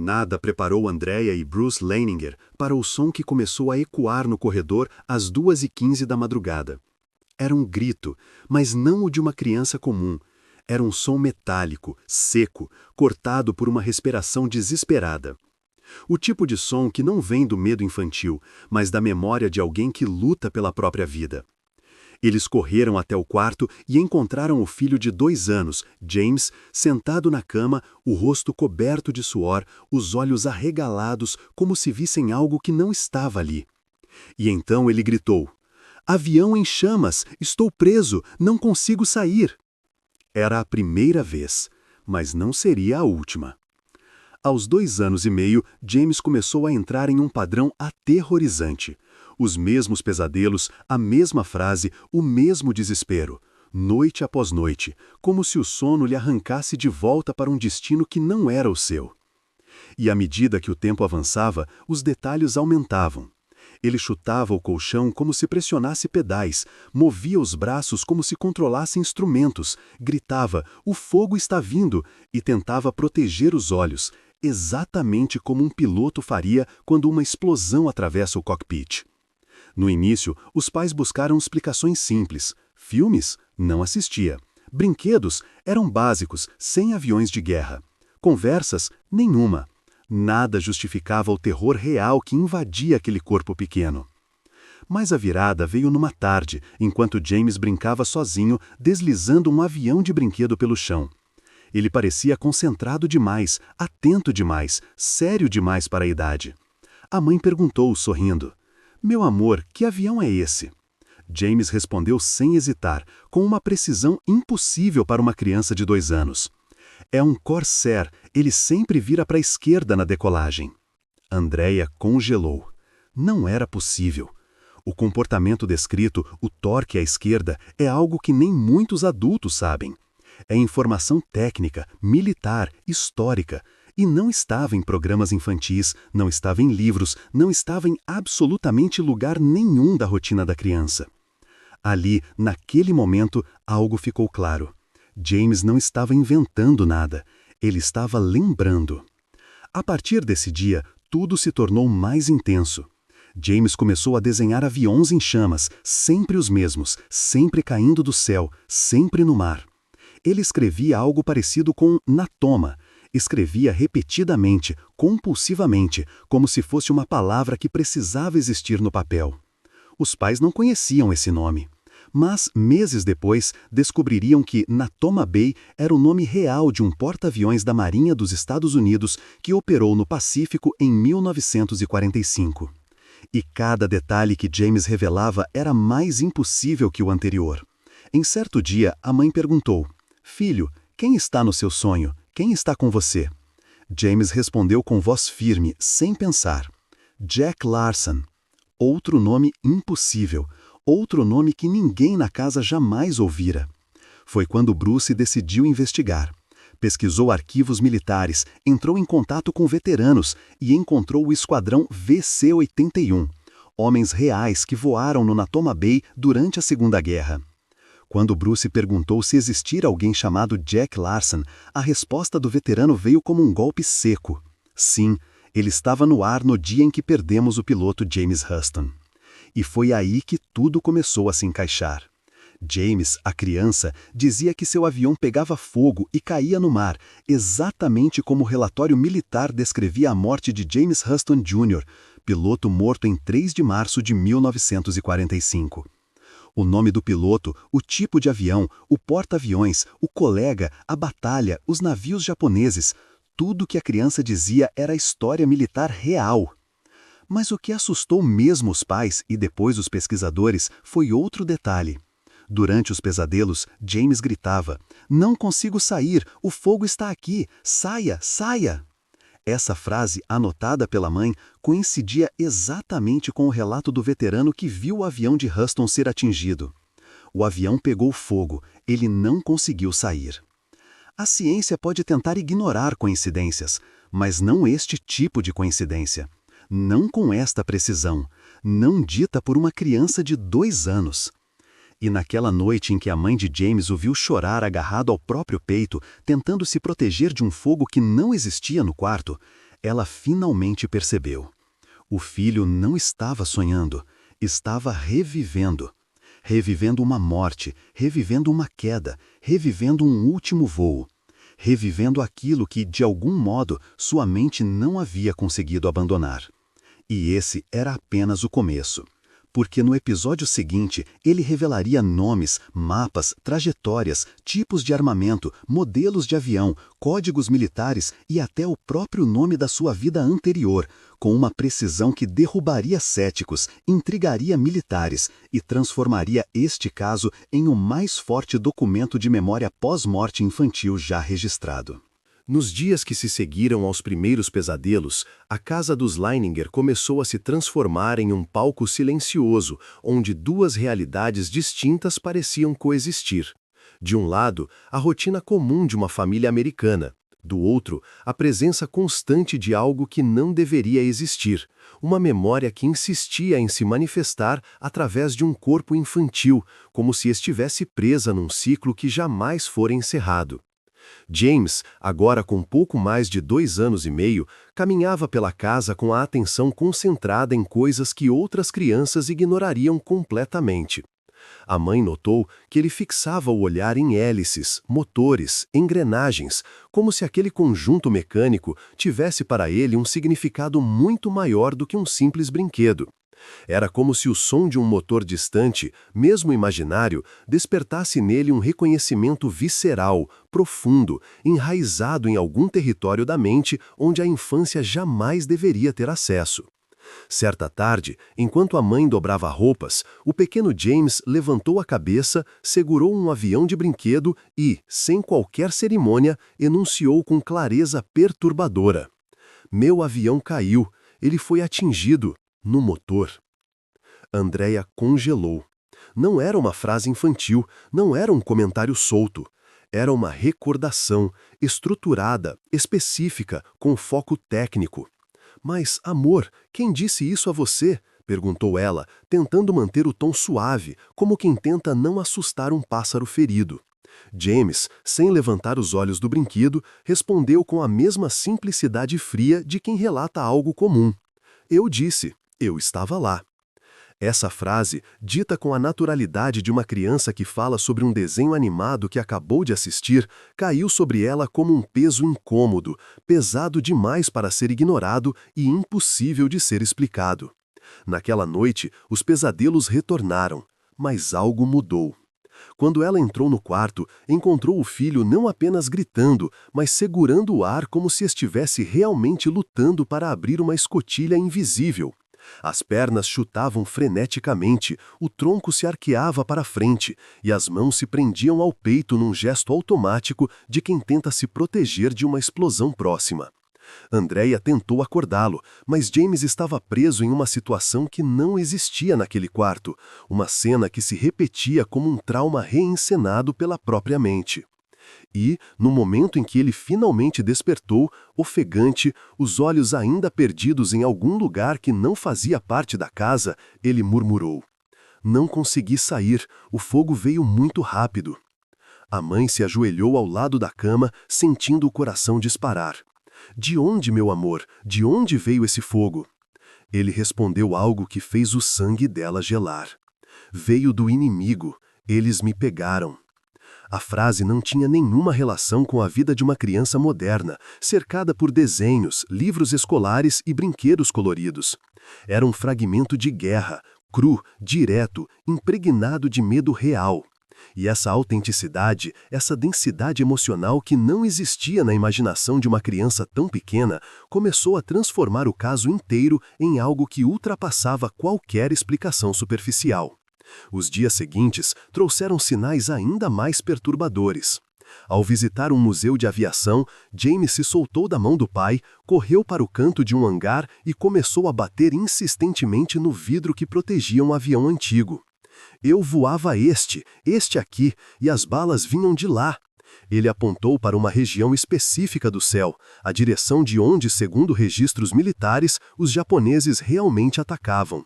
Nada preparou Andrea e Bruce Leininger para o som que começou a ecoar no corredor às 2h15 da madrugada. Era um grito, mas não o de uma criança comum. Era um som metálico, seco, cortado por uma respiração desesperada. O tipo de som que não vem do medo infantil, mas da memória de alguém que luta pela própria vida. Eles correram até o quarto e encontraram o filho de 2 anos, James, sentado na cama, o rosto coberto de suor, os olhos arregalados como se vissem algo que não estava ali. E então ele gritou: "Avião em chamas! Estou preso! Não consigo sair!" Era a primeira vez, mas não seria a última. Aos 2 anos e meio, James começou a entrar em um padrão aterrorizante. Os mesmos pesadelos, a mesma frase, o mesmo desespero. Noite após noite, como se o sono lhe arrancasse de volta para um destino que não era o seu. E à medida que o tempo avançava, os detalhes aumentavam. Ele chutava o colchão como se pressionasse pedais, movia os braços como se controlasse instrumentos, gritava: "O fogo está vindo!" e tentava proteger os olhos, exatamente como um piloto faria quando uma explosão atravessa o cockpit. No início, os pais buscaram explicações simples. Filmes? Não assistia. Brinquedos? Eram básicos, sem aviões de guerra. Conversas? Nenhuma. Nada justificava o terror real que invadia aquele corpo pequeno. Mas a virada veio numa tarde, enquanto James brincava sozinho, deslizando um avião de brinquedo pelo chão. Ele parecia concentrado demais, atento demais, sério demais para a idade. A mãe perguntou, sorrindo: "Meu amor, que avião é esse?" James respondeu sem hesitar, com uma precisão impossível para uma criança de 2 anos. "É um Corsair, ele sempre vira para a esquerda na decolagem." Andrea congelou. Não era possível. O comportamento descrito, o torque à esquerda, é algo que nem muitos adultos sabem. É informação técnica, militar, histórica, e não estava em programas infantis, não estava em livros, não estava em absolutamente lugar nenhum da rotina da criança. Ali, naquele momento, algo ficou claro. James não estava inventando nada, ele estava lembrando. A partir desse dia, tudo se tornou mais intenso. James começou a desenhar aviões em chamas, sempre os mesmos, sempre caindo do céu, sempre no mar. Ele escrevia algo parecido com na toma. Escrevia repetidamente, compulsivamente, como se fosse uma palavra que precisava existir no papel. Os pais não conheciam esse nome. Mas, meses depois, descobririam que Natoma Bay era o nome real de um porta-aviões da Marinha dos Estados Unidos que operou no Pacífico em 1945. E cada detalhe que James revelava era mais impossível que o anterior. Em certo dia, a mãe perguntou: "Filho, quem está no seu sonho? Quem está com você?" James respondeu com voz firme, sem pensar: "Jack Larson." Outro nome impossível, outro nome que ninguém na casa jamais ouvira. Foi quando Bruce decidiu investigar. Pesquisou arquivos militares, entrou em contato com veteranos e encontrou o esquadrão VC-81, homens reais que voaram no Natoma Bay durante a Segunda Guerra. Quando Bruce perguntou se existira alguém chamado Jack Larson, a resposta do veterano veio como um golpe seco. Sim, ele estava no ar no dia em que perdemos o piloto James Huston. E foi aí que tudo começou a se encaixar. James, a criança, dizia que seu avião pegava fogo e caía no mar, exatamente como o relatório militar descrevia a morte de James Huston Jr., piloto morto em 3 de março de 1945. O nome do piloto, o tipo de avião, o porta-aviões, o colega, a batalha, os navios japoneses, tudo que a criança dizia era história militar real. Mas o que assustou mesmo os pais e depois os pesquisadores foi outro detalhe. Durante os pesadelos, James gritava: "Não consigo sair, o fogo está aqui, saia, saia!" Essa frase, anotada pela mãe, coincidia exatamente com o relato do veterano que viu o avião de Huston ser atingido. O avião pegou fogo, ele não conseguiu sair. A ciência pode tentar ignorar coincidências, mas não este tipo de coincidência. Não com esta precisão, não dita por uma criança de 2 anos. E naquela noite em que a mãe de James o viu chorar agarrado ao próprio peito, tentando se proteger de um fogo que não existia no quarto, Ela finalmente percebeu. O filho não estava sonhando, estava revivendo. Revivendo uma morte, revivendo uma queda, revivendo um último voo. Revivendo aquilo que, de algum modo, sua mente não havia conseguido abandonar. E esse era apenas o começo. Porque no episódio seguinte, ele revelaria nomes, mapas, trajetórias, tipos de armamento, modelos de avião, códigos militares e até o próprio nome da sua vida anterior, com uma precisão que derrubaria céticos, intrigaria militares e transformaria este caso em o mais forte documento de memória pós-morte infantil já registrado. Nos dias que se seguiram aos primeiros pesadelos, a casa dos Leininger começou a se transformar em um palco silencioso, onde duas realidades distintas pareciam coexistir. De um lado, a rotina comum de uma família americana. Do outro, a presença constante de algo que não deveria existir, uma memória que insistia em se manifestar através de um corpo infantil, como se estivesse presa num ciclo que jamais fora encerrado. James, agora com pouco mais de 2 anos e meio, caminhava pela casa com a atenção concentrada em coisas que outras crianças ignorariam completamente. A mãe notou que ele fixava o olhar em hélices, motores, engrenagens, como se aquele conjunto mecânico tivesse para ele um significado muito maior do que um simples brinquedo. Era como se o som de um motor distante, mesmo imaginário, despertasse nele um reconhecimento visceral, profundo, enraizado em algum território da mente onde a infância jamais deveria ter acesso. Certa tarde, enquanto a mãe dobrava roupas, o pequeno James levantou a cabeça, segurou um avião de brinquedo e, sem qualquer cerimônia, enunciou com clareza perturbadora: "Meu avião caiu, ele foi atingido. No motor." Andrea congelou. Não era uma frase infantil, não era um comentário solto. Era uma recordação, estruturada, específica, com foco técnico. "Mas, amor, quem disse isso a você?" perguntou ela, tentando manter o tom suave, como quem tenta não assustar um pássaro ferido. James, sem levantar os olhos do brinquedo, respondeu com a mesma simplicidade fria de quem relata algo comum. "Eu disse. Eu estava lá." Essa frase, dita com a naturalidade de uma criança que fala sobre um desenho animado que acabou de assistir, caiu sobre ela como um peso incômodo, pesado demais para ser ignorado e impossível de ser explicado. Naquela noite, os pesadelos retornaram, mas algo mudou. Quando ela entrou no quarto, encontrou o filho não apenas gritando, mas segurando o ar como se estivesse realmente lutando para abrir uma escotilha invisível. As pernas chutavam freneticamente, o tronco se arqueava para frente e as mãos se prendiam ao peito num gesto automático de quem tenta se proteger de uma explosão próxima. Andrea tentou acordá-lo, mas James estava preso em uma situação que não existia naquele quarto, uma cena que se repetia como um trauma reencenado pela própria mente. E, no momento em que ele finalmente despertou, ofegante, os olhos ainda perdidos em algum lugar que não fazia parte da casa, ele murmurou: "Não consegui sair, o fogo veio muito rápido." A mãe se ajoelhou ao lado da cama, sentindo o coração disparar. "De onde, meu amor? De onde veio esse fogo?" Ele respondeu algo que fez o sangue dela gelar. "Veio do inimigo. Eles me pegaram." A frase não tinha nenhuma relação com a vida de uma criança moderna, cercada por desenhos, livros escolares e brinquedos coloridos. Era um fragmento de guerra, cru, direto, impregnado de medo real. E essa autenticidade, essa densidade emocional que não existia na imaginação de uma criança tão pequena, começou a transformar o caso inteiro em algo que ultrapassava qualquer explicação superficial. Os dias seguintes trouxeram sinais ainda mais perturbadores. Ao visitar um museu de aviação, James se soltou da mão do pai, correu para o canto de um hangar e começou a bater insistentemente no vidro que protegia um avião antigo. "Eu voava este aqui, e as balas vinham de lá." Ele apontou para uma região específica do céu, a direção de onde, segundo registros militares, os japoneses realmente atacavam.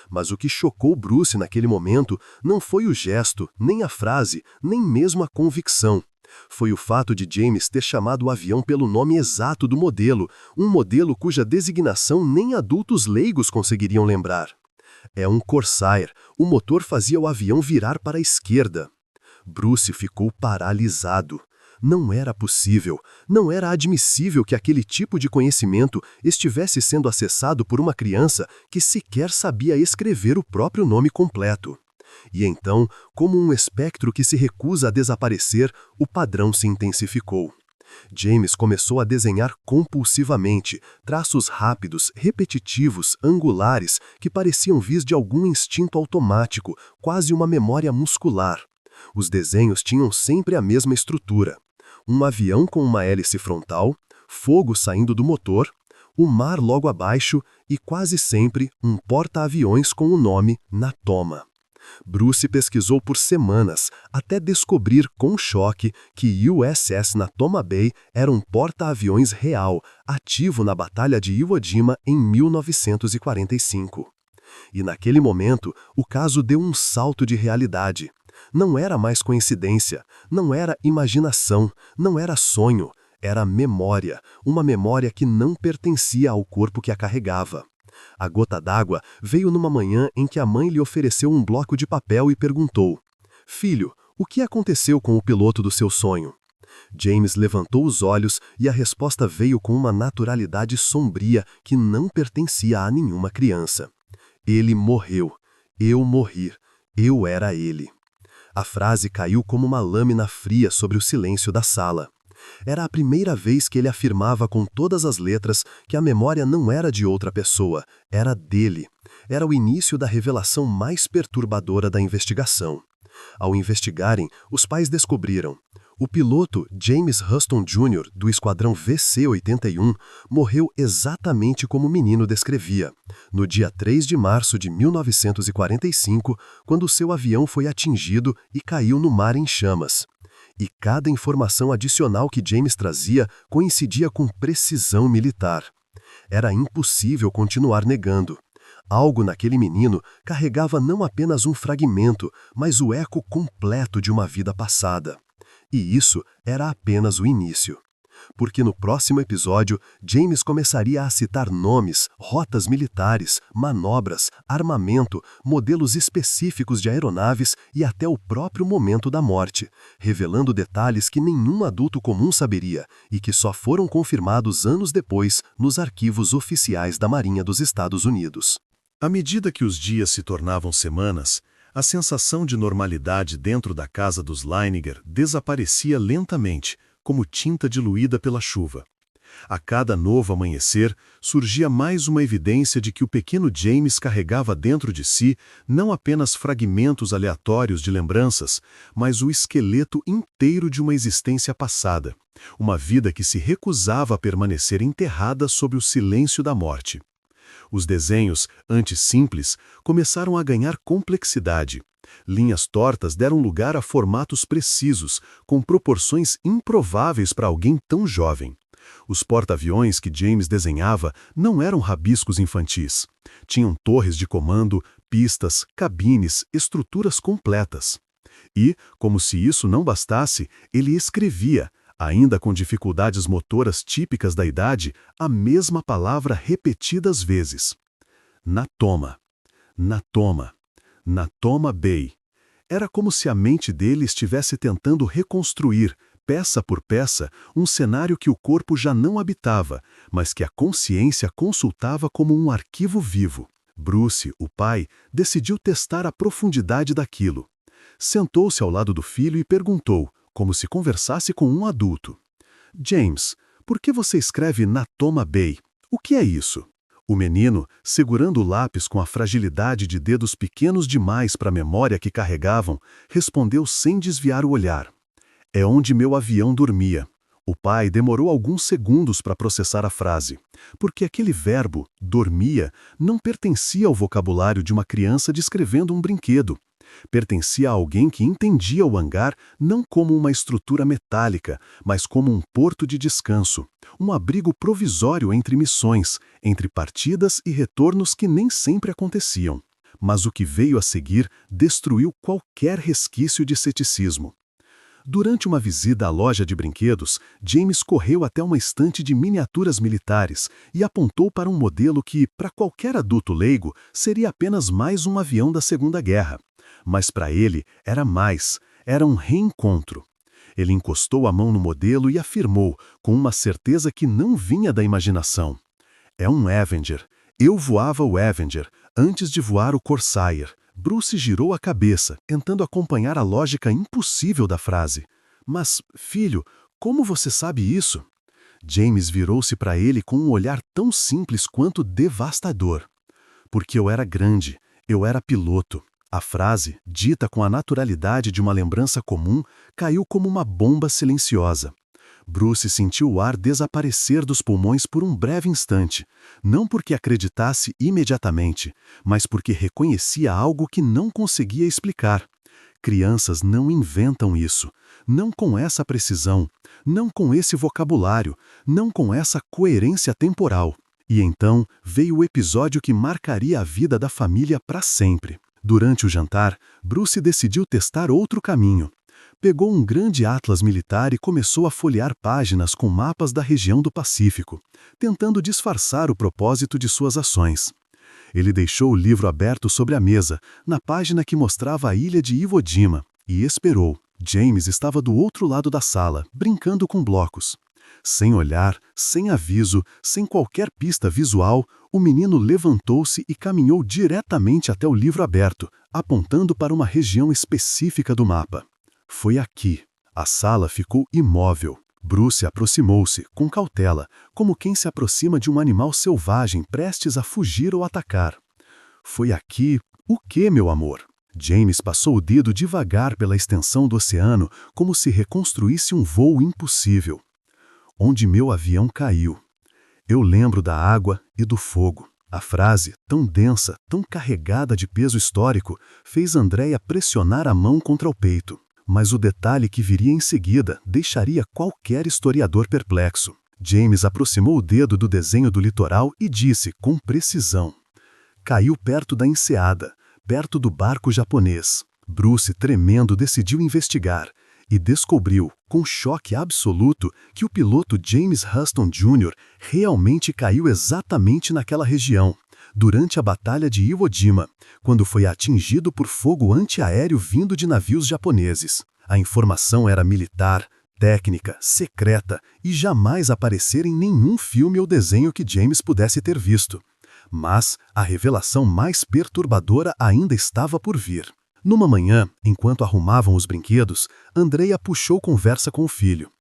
Mas o que chocou Bruce naquele momento não foi o gesto, nem a frase, nem mesmo a convicção. Foi o fato de James ter chamado o avião pelo nome exato do modelo, um modelo cuja designação nem adultos leigos conseguiriam lembrar. É um Corsair, o motor fazia o avião virar para a esquerda. Bruce ficou paralisado. Não era possível, não era admissível que aquele tipo de conhecimento estivesse sendo acessado por uma criança que sequer sabia escrever o próprio nome completo. E então, como um espectro que se recusa a desaparecer, o padrão se intensificou. James começou a desenhar compulsivamente, traços rápidos, repetitivos, angulares, que pareciam vir de algum instinto automático, quase uma memória muscular. Os desenhos tinham sempre a mesma estrutura. Um avião com uma hélice frontal, fogo saindo do motor, o mar logo abaixo e, quase sempre, um porta-aviões com o nome Natoma. Bruce pesquisou por semanas, até descobrir com choque que USS Natoma Bay era um porta-aviões real, ativo na Batalha de Iwo Jima em 1945. E naquele momento, o caso deu um salto de realidade. Não era mais coincidência, não era imaginação, não era sonho, era memória, uma memória que não pertencia ao corpo que a carregava. A gota d'água veio numa manhã em que a mãe lhe ofereceu um bloco de papel e perguntou: "Filho, o que aconteceu com o piloto do seu sonho?" James levantou os olhos e a resposta veio com uma naturalidade sombria que não pertencia a nenhuma criança. "Ele morreu. Eu morri. Eu era ele." A frase caiu como uma lâmina fria sobre o silêncio da sala. Era a primeira vez que ele afirmava com todas as letras que a memória não era de outra pessoa, era dele. Era o início da revelação mais perturbadora da investigação. Ao investigarem, os pais descobriram: o piloto James Huston Jr., do esquadrão VC-81, morreu exatamente como o menino descrevia, no dia 3 de março de 1945, quando seu avião foi atingido e caiu no mar em chamas. E cada informação adicional que James trazia coincidia com precisão militar. Era impossível continuar negando. Algo naquele menino carregava não apenas um fragmento, mas o eco completo de uma vida passada. E isso era apenas o início. Porque no próximo episódio, James começaria a citar nomes, rotas militares, manobras, armamento, modelos específicos de aeronaves e até o próprio momento da morte, revelando detalhes que nenhum adulto comum saberia e que só foram confirmados anos depois nos arquivos oficiais da Marinha dos Estados Unidos. À medida que os dias se tornavam semanas, a sensação de normalidade dentro da casa dos Leininger desaparecia lentamente, como tinta diluída pela chuva. A cada novo amanhecer, surgia mais uma evidência de que o pequeno James carregava dentro de si não apenas fragmentos aleatórios de lembranças, mas o esqueleto inteiro de uma existência passada, uma vida que se recusava a permanecer enterrada sob o silêncio da morte. Os desenhos, antes simples, começaram a ganhar complexidade. Linhas tortas deram lugar a formatos precisos, com proporções improváveis para alguém tão jovem. Os porta-aviões que James desenhava não eram rabiscos infantis. Tinham torres de comando, pistas, cabines, estruturas completas. E, como se isso não bastasse, ele escrevia, ainda com dificuldades motoras típicas da idade, a mesma palavra repetidas vezes. Natoma. Natoma. Natoma Bay. Era como se a mente dele estivesse tentando reconstruir, peça por peça, um cenário que o corpo já não habitava, mas que a consciência consultava como um arquivo vivo. Bruce, o pai, decidiu testar a profundidade daquilo. Sentou-se ao lado do filho e perguntou, como se conversasse com um adulto: "James, por que você escreve Natoma Bay? O que é isso?" O menino, segurando o lápis com a fragilidade de dedos pequenos demais para a memória que carregavam, respondeu sem desviar o olhar: "É onde meu avião dormia." O pai demorou alguns segundos para processar a frase, porque aquele verbo, dormia, não pertencia ao vocabulário de uma criança descrevendo um brinquedo. Pertencia a alguém que entendia o hangar não como uma estrutura metálica, mas como um porto de descanso, um abrigo provisório entre missões, entre partidas e retornos que nem sempre aconteciam. Mas o que veio a seguir destruiu qualquer resquício de ceticismo. Durante uma visita à loja de brinquedos, James correu até uma estante de miniaturas militares e apontou para um modelo que, para qualquer adulto leigo, seria apenas mais um avião da Segunda Guerra. Mas para ele, era mais. Era um reencontro. Ele encostou a mão no modelo e afirmou, com uma certeza que não vinha da imaginação: é um Avenger. Eu voava o Avenger, antes de voar o Corsair. Bruce girou a cabeça, tentando acompanhar a lógica impossível da frase. Mas, filho, como você sabe isso? James virou-se para ele com um olhar tão simples quanto devastador. Porque eu era grande, eu era piloto. A frase, dita com a naturalidade de uma lembrança comum, caiu como uma bomba silenciosa. Bruce sentiu o ar desaparecer dos pulmões por um breve instante, não porque acreditasse imediatamente, mas porque reconhecia algo que não conseguia explicar. Crianças não inventam isso, não com essa precisão, não com esse vocabulário, não com essa coerência temporal. E então veio o episódio que marcaria a vida da família para sempre. Durante o jantar, Bruce decidiu testar outro caminho. Pegou um grande atlas militar e começou a folhear páginas com mapas da região do Pacífico, tentando disfarçar o propósito de suas ações. Ele deixou o livro aberto sobre a mesa, na página que mostrava a ilha de Iwo Jima, e esperou. James estava do outro lado da sala, brincando com blocos. Sem olhar, sem aviso, sem qualquer pista visual, o menino levantou-se e caminhou diretamente até o livro aberto, apontando para uma região específica do mapa. Foi aqui. A sala ficou imóvel. Bruce aproximou-se, com cautela, como quem se aproxima de um animal selvagem prestes a fugir ou atacar. Foi aqui. O que, meu amor? James passou o dedo devagar pela extensão do oceano, como se reconstruísse um voo impossível. Onde meu avião caiu. Eu lembro da água e do fogo. A frase, tão densa, tão carregada de peso histórico, fez Andrea pressionar a mão contra o peito. Mas o detalhe que viria em seguida deixaria qualquer historiador perplexo. James aproximou o dedo do desenho do litoral e disse com precisão: caiu perto da enseada, perto do barco japonês. Bruce, tremendo, decidiu investigar e descobriu, com choque absoluto, que o piloto James Huston Jr. realmente caiu exatamente naquela região, durante a Batalha de Iwo Jima, quando foi atingido por fogo antiaéreo vindo de navios japoneses. A informação era militar, técnica, secreta e jamais aparecera em nenhum filme ou desenho que James pudesse ter visto. Mas a revelação mais perturbadora ainda estava por vir. Numa manhã, enquanto arrumavam os brinquedos, Andrea puxou conversa com o filho.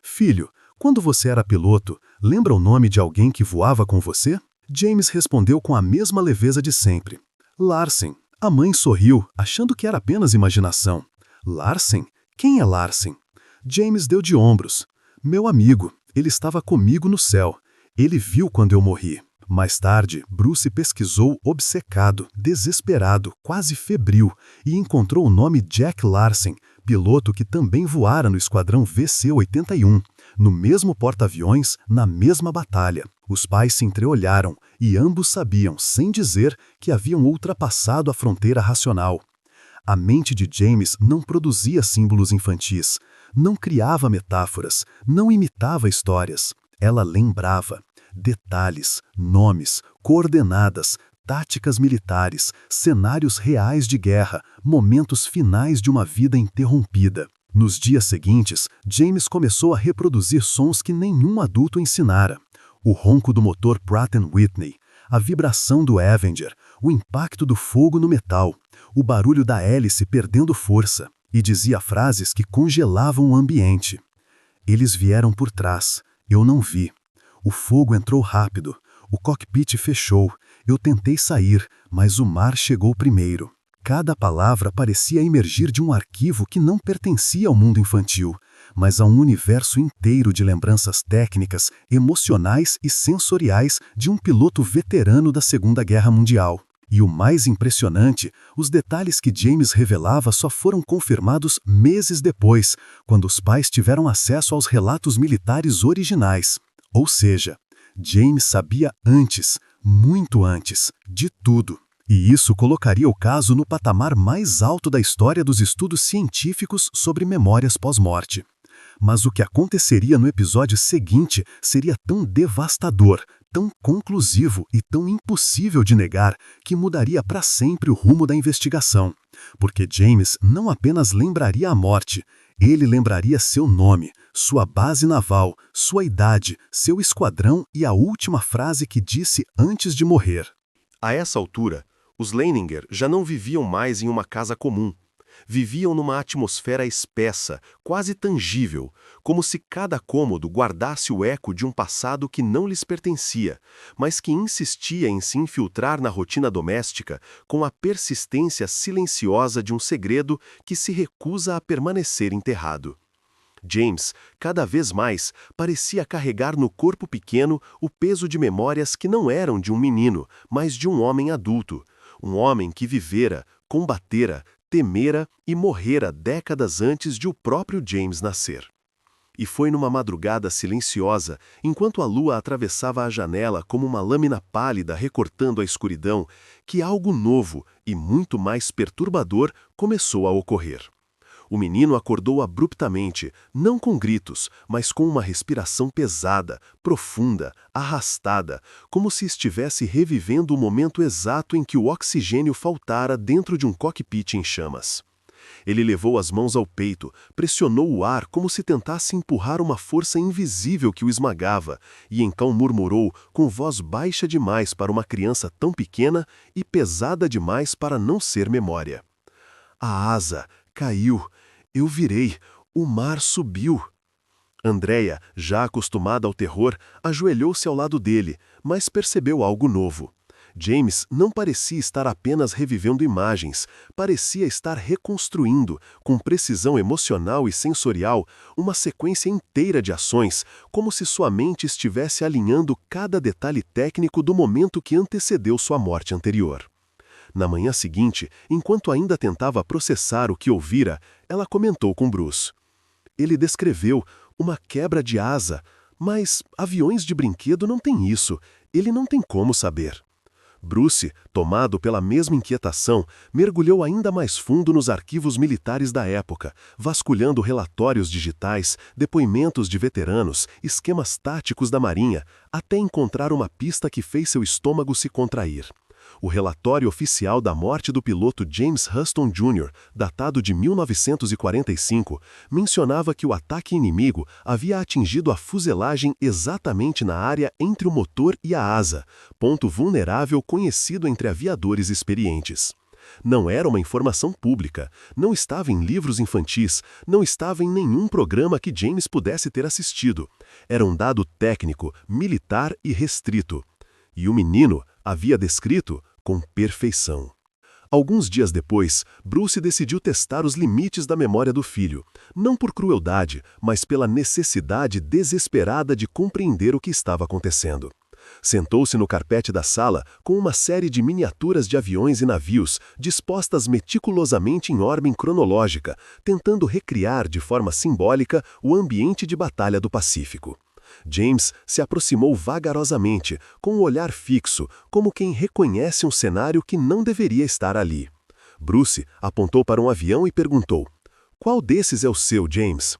Filho, quando você era piloto, lembra o nome de alguém que voava com você? James respondeu com a mesma leveza de sempre. Larsen. A mãe sorriu, achando que era apenas imaginação. Larsen? Quem é Larsen? James deu de ombros. Meu amigo, ele estava comigo no céu. Ele viu quando eu morri. Mais tarde, Bruce pesquisou obcecado, desesperado, quase febril, e encontrou o nome Jack Larsen, piloto que também voara no esquadrão VC-81, no mesmo porta-aviões, na mesma batalha. Os pais se entreolharam e ambos sabiam, sem dizer, que haviam ultrapassado a fronteira racional. A mente de James não produzia símbolos infantis, não criava metáforas, não imitava histórias. Ela lembrava. Detalhes, nomes, coordenadas, táticas militares, cenários reais de guerra, momentos finais de uma vida interrompida. Nos dias seguintes, James começou a reproduzir sons que nenhum adulto ensinara. O ronco do motor Pratt & Whitney, a vibração do Avenger, o impacto do fogo no metal, o barulho da hélice perdendo força, e dizia frases que congelavam o ambiente. Eles vieram por trás, eu não vi. O fogo entrou rápido, o cockpit fechou, eu tentei sair, mas o mar chegou primeiro. Cada palavra parecia emergir de um arquivo que não pertencia ao mundo infantil, mas a um universo inteiro de lembranças técnicas, emocionais e sensoriais de um piloto veterano da Segunda Guerra Mundial. E o mais impressionante, os detalhes que James revelava só foram confirmados meses depois, quando os pais tiveram acesso aos relatos militares originais. Ou seja, James sabia antes, muito antes, de tudo. E isso colocaria o caso no patamar mais alto da história dos estudos científicos sobre memórias pós-morte. Mas o que aconteceria no episódio seguinte seria tão devastador, tão conclusivo e tão impossível de negar que mudaria para sempre o rumo da investigação. Porque James não apenas lembraria a morte, ele lembraria seu nome, sua base naval, sua idade, seu esquadrão e a última frase que disse antes de morrer. A essa altura, os Leininger já não viviam mais em uma casa comum. Viviam numa atmosfera espessa, quase tangível, como se cada cômodo guardasse o eco de um passado que não lhes pertencia, mas que insistia em se infiltrar na rotina doméstica com a persistência silenciosa de um segredo que se recusa a permanecer enterrado. James, cada vez mais, parecia carregar no corpo pequeno o peso de memórias que não eram de um menino, mas de um homem adulto, um homem que vivera, combatera, temera e morrera décadas antes de o próprio James nascer. E foi numa madrugada silenciosa, enquanto a lua atravessava a janela como uma lâmina pálida recortando a escuridão, que algo novo e muito mais perturbador começou a ocorrer. O menino acordou abruptamente, não com gritos, mas com uma respiração pesada, profunda, arrastada, como se estivesse revivendo o momento exato em que o oxigênio faltara dentro de um cockpit em chamas. Ele levou as mãos ao peito, pressionou o ar como se tentasse empurrar uma força invisível que o esmagava, e então murmurou com voz baixa demais para uma criança tão pequena e pesada demais para não ser memória. A asa caiu. Eu virei. O mar subiu. Andréia, já acostumada ao terror, ajoelhou-se ao lado dele, mas percebeu algo novo. James não parecia estar apenas revivendo imagens, parecia estar reconstruindo, com precisão emocional e sensorial, uma sequência inteira de ações, como se sua mente estivesse alinhando cada detalhe técnico do momento que antecedeu sua morte anterior. Na manhã seguinte, enquanto ainda tentava processar o que ouvira, ela comentou com Bruce. Ele descreveu uma quebra de asa, mas aviões de brinquedo não têm isso, ele não tem como saber. Bruce, tomado pela mesma inquietação, mergulhou ainda mais fundo nos arquivos militares da época, vasculhando relatórios digitais, depoimentos de veteranos, esquemas táticos da Marinha, até encontrar uma pista que fez seu estômago se contrair. O relatório oficial da morte do piloto James Huston Jr., datado de 1945, mencionava que o ataque inimigo havia atingido a fuselagem exatamente na área entre o motor e a asa, ponto vulnerável conhecido entre aviadores experientes. Não era uma informação pública, não estava em livros infantis, não estava em nenhum programa que James pudesse ter assistido. Era um dado técnico, militar e restrito. E o menino havia descrito com perfeição. Alguns dias depois, Bruce decidiu testar os limites da memória do filho, não por crueldade, mas pela necessidade desesperada de compreender o que estava acontecendo. Sentou-se no carpete da sala com uma série de miniaturas de aviões e navios dispostas meticulosamente em ordem cronológica, tentando recriar de forma simbólica o ambiente de batalha do Pacífico. James se aproximou vagarosamente, com um olhar fixo, como quem reconhece um cenário que não deveria estar ali. Bruce apontou para um avião e perguntou: "Qual desses é o seu, James?"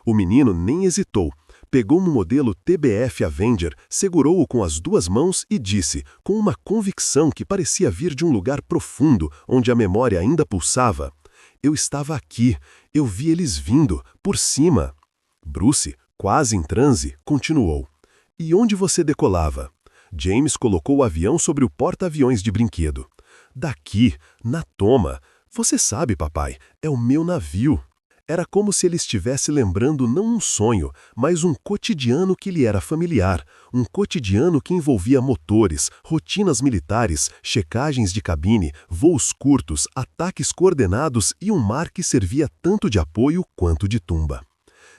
O menino nem hesitou. Pegou um modelo TBF Avenger, segurou-o com as duas mãos e disse, com uma convicção que parecia vir de um lugar profundo, onde a memória ainda pulsava: "Eu estava aqui, eu vi eles vindo, por cima." Bruce, quase em transe, continuou: "E onde você decolava?" James colocou o avião sobre o porta-aviões de brinquedo. "Daqui, na Toma. Você sabe, papai, é o meu navio." Era como se ele estivesse lembrando não um sonho, mas um cotidiano que lhe era familiar, um cotidiano que envolvia motores, rotinas militares, checagens de cabine, voos curtos, ataques coordenados e um mar que servia tanto de apoio quanto de tumba.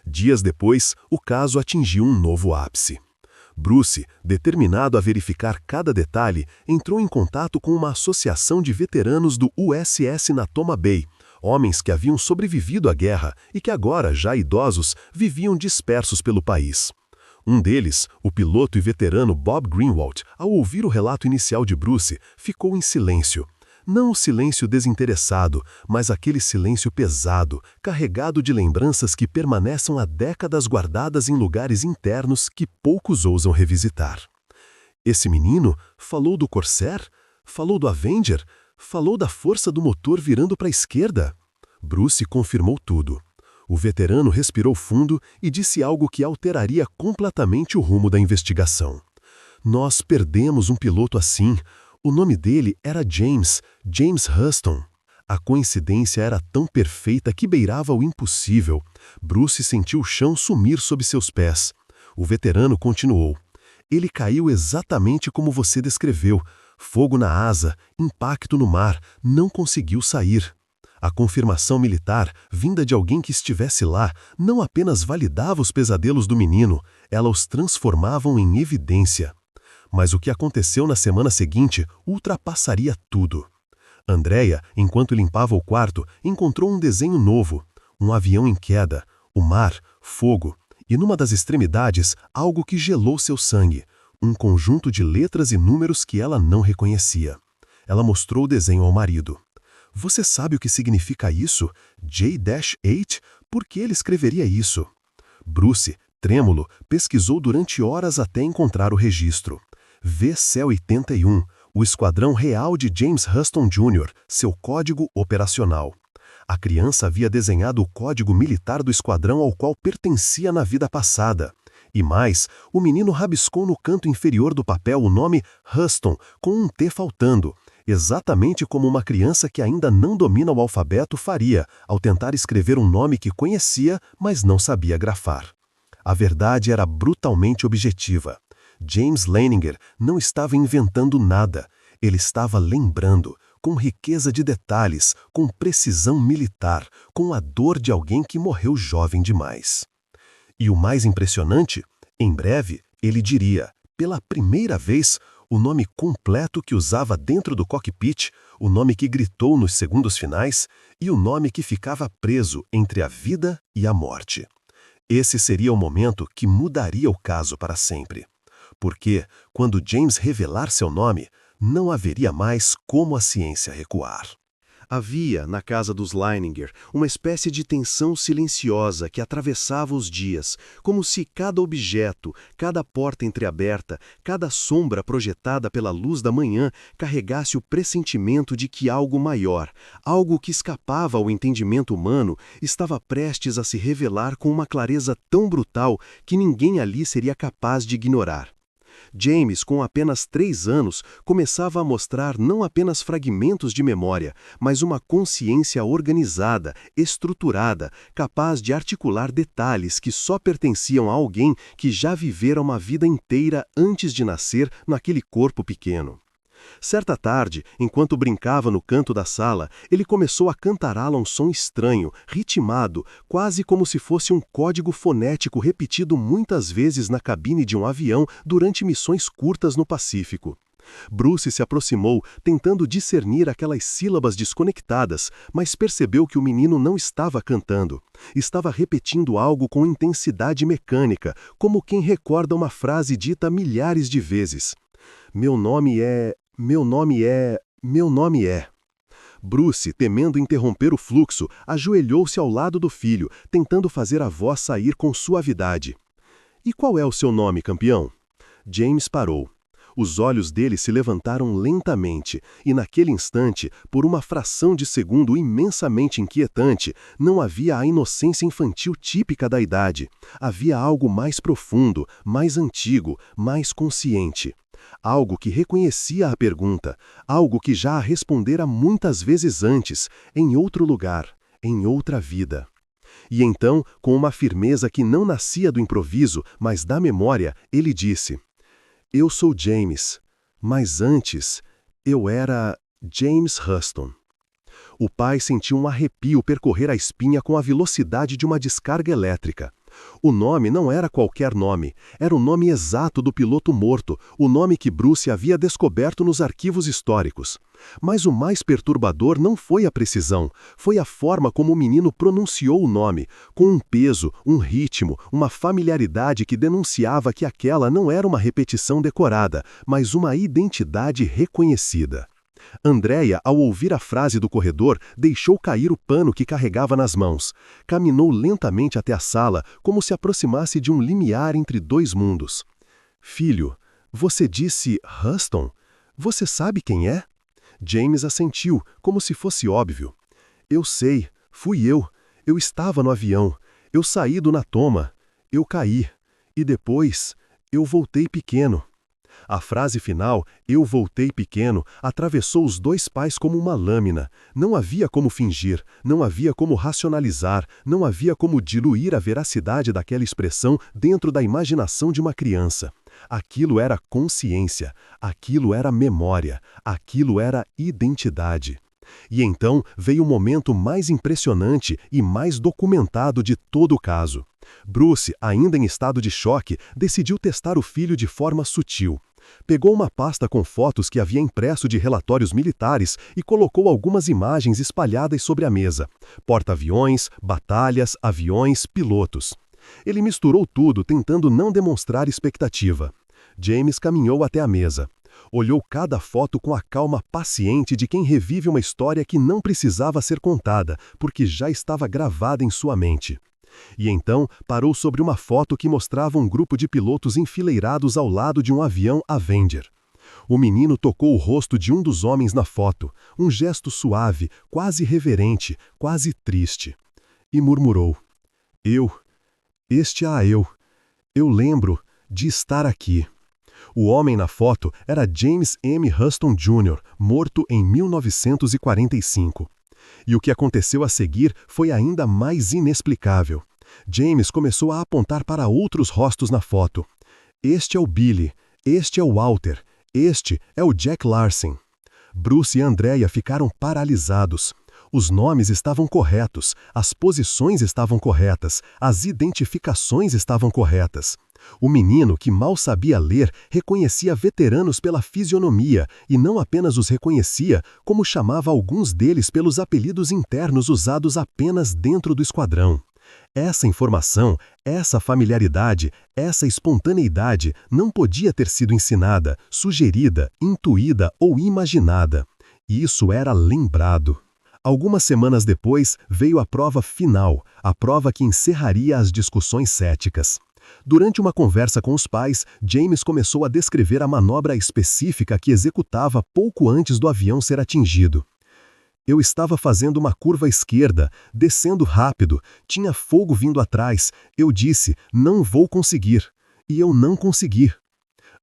Dias depois, o caso atingiu um novo ápice. Bruce, determinado a verificar cada detalhe, entrou em contato com uma associação de veteranos do USS Natoma Bay, homens que haviam sobrevivido à guerra e que agora, já idosos, viviam dispersos pelo país. Um deles, o piloto e veterano Bob Greenwald, ao ouvir o relato inicial de Bruce, ficou em silêncio. Não o silêncio desinteressado, mas aquele silêncio pesado, carregado de lembranças que permanecem há décadas guardadas em lugares internos que poucos ousam revisitar. Esse menino falou do Corsair? Falou do Avenger? Falou da força do motor virando para a esquerda? Bruce confirmou tudo. O veterano respirou fundo e disse algo que alteraria completamente o rumo da investigação. Nós perdemos um piloto assim. O nome dele era James Huston. A coincidência era tão perfeita que beirava o impossível. Bruce sentiu o chão sumir sob seus pés. O veterano continuou. Ele caiu exatamente como você descreveu. Fogo na asa, impacto no mar, não conseguiu sair. A confirmação militar, vinda de alguém que estivesse lá, não apenas validava os pesadelos do menino, ela os transformavam em evidência. Mas o que aconteceu na semana seguinte ultrapassaria tudo. Andrea, enquanto limpava o quarto, encontrou um desenho novo. Um avião em queda, o mar, fogo, e numa das extremidades, algo que gelou seu sangue, um conjunto de letras e números que ela não reconhecia. Ela mostrou o desenho ao marido. Você sabe o que significa isso? J-8? Por que ele escreveria isso? Bruce, trêmulo, pesquisou durante horas até encontrar o registro. VC-81, o esquadrão real de James Huston Jr., seu código operacional. A criança havia desenhado o código militar do esquadrão ao qual pertencia na vida passada. E mais, o menino rabiscou no canto inferior do papel o nome Huston, com um T faltando, exatamente como uma criança que ainda não domina o alfabeto faria, ao tentar escrever um nome que conhecia, mas não sabia grafar. A verdade era brutalmente objetiva. James Leininger não estava inventando nada. Ele estava lembrando, com riqueza de detalhes, com precisão militar, com a dor de alguém que morreu jovem demais. E o mais impressionante, em breve, ele diria, pela primeira vez, o nome completo que usava dentro do cockpit, o nome que gritou nos segundos finais e o nome que ficava preso entre a vida e a morte. Esse seria o momento que mudaria o caso para sempre. Porque, quando James revelar seu nome, não haveria mais como a ciência recuar. Havia, na casa dos Leininger, uma espécie de tensão silenciosa que atravessava os dias, como se cada objeto, cada porta entreaberta, cada sombra projetada pela luz da manhã carregasse o pressentimento de que algo maior, algo que escapava ao entendimento humano, estava prestes a se revelar com uma clareza tão brutal que ninguém ali seria capaz de ignorar. James, com apenas 3 anos, começava a mostrar não apenas fragmentos de memória, mas uma consciência organizada, estruturada, capaz de articular detalhes que só pertenciam a alguém que já vivera uma vida inteira antes de nascer naquele corpo pequeno. Certa tarde, enquanto brincava no canto da sala, ele começou a cantará-la um som estranho, ritmado, quase como se fosse um código fonético repetido muitas vezes na cabine de um avião durante missões curtas no Pacífico. Bruce se aproximou, tentando discernir aquelas sílabas desconectadas, mas percebeu que o menino não estava cantando. Estava repetindo algo com intensidade mecânica, como quem recorda uma frase dita milhares de vezes. Meu nome é... Bruce, temendo interromper o fluxo, ajoelhou-se ao lado do filho, tentando fazer a voz sair com suavidade. E qual é o seu nome, campeão? James parou. Os olhos dele se levantaram lentamente, e naquele instante, por uma fração de segundo imensamente inquietante, não havia a inocência infantil típica da idade. Havia algo mais profundo, mais antigo, mais consciente. Algo que reconhecia a pergunta, algo que já a respondera muitas vezes antes, em outro lugar, em outra vida. E então, com uma firmeza que não nascia do improviso, mas da memória, ele disse: Eu sou James, mas antes eu era James Huston. O pai sentiu um arrepio percorrer a espinha com a velocidade de uma descarga elétrica. O nome não era qualquer nome, era o nome exato do piloto morto, o nome que Bruce havia descoberto nos arquivos históricos. Mas o mais perturbador não foi a precisão, foi a forma como o menino pronunciou o nome, com um peso, um ritmo, uma familiaridade que denunciava que aquela não era uma repetição decorada, mas uma identidade reconhecida. Andrea, ao ouvir a frase do corredor, deixou cair o pano que carregava nas mãos. Caminhou lentamente até a sala, como se aproximasse de um limiar entre dois mundos. Filho, você disse Huston? Você sabe quem é? James assentiu, como se fosse óbvio. Eu sei, fui eu. Eu estava no avião. Eu saí do Natoma. Eu caí. E depois, eu voltei pequeno. A frase final, eu voltei pequeno, atravessou os dois pais como uma lâmina. Não havia como fingir, não havia como racionalizar, não havia como diluir a veracidade daquela expressão dentro da imaginação de uma criança. Aquilo era consciência, aquilo era memória, aquilo era identidade. E então veio o momento mais impressionante e mais documentado de todo o caso. Bruce, ainda em estado de choque, decidiu testar o filho de forma sutil. Pegou uma pasta com fotos que havia impresso de relatórios militares e colocou algumas imagens espalhadas sobre a mesa. Porta-aviões, batalhas, aviões, pilotos. Ele misturou tudo, tentando não demonstrar expectativa. James caminhou até a mesa. Olhou cada foto com a calma paciente de quem revive uma história que não precisava ser contada, porque já estava gravada em sua mente. E então parou sobre uma foto que mostrava um grupo de pilotos enfileirados ao lado de um avião Avenger. O menino tocou o rosto de um dos homens na foto, um gesto suave, quase reverente, quase triste. E murmurou: eu lembro de estar aqui. O homem na foto era James M. Huston Jr., morto em 1945. E o que aconteceu a seguir foi ainda mais inexplicável. James começou a apontar para outros rostos na foto. Este é o Billy, este é o Walter, este é o Jack Larsen. Bruce e Andrea ficaram paralisados. Os nomes estavam corretos, as posições estavam corretas, as identificações estavam corretas. O menino, que mal sabia ler, reconhecia veteranos pela fisionomia e não apenas os reconhecia, como chamava alguns deles pelos apelidos internos usados apenas dentro do esquadrão. Essa informação, essa familiaridade, essa espontaneidade não podia ter sido ensinada, sugerida, intuída ou imaginada. Isso era lembrado. Algumas semanas depois, veio a prova final, a prova que encerraria as discussões céticas. Durante uma conversa com os pais, James começou a descrever a manobra específica que executava pouco antes do avião ser atingido. Eu estava fazendo uma curva esquerda, descendo rápido, tinha fogo vindo atrás. Eu disse, não vou conseguir. E eu não consegui.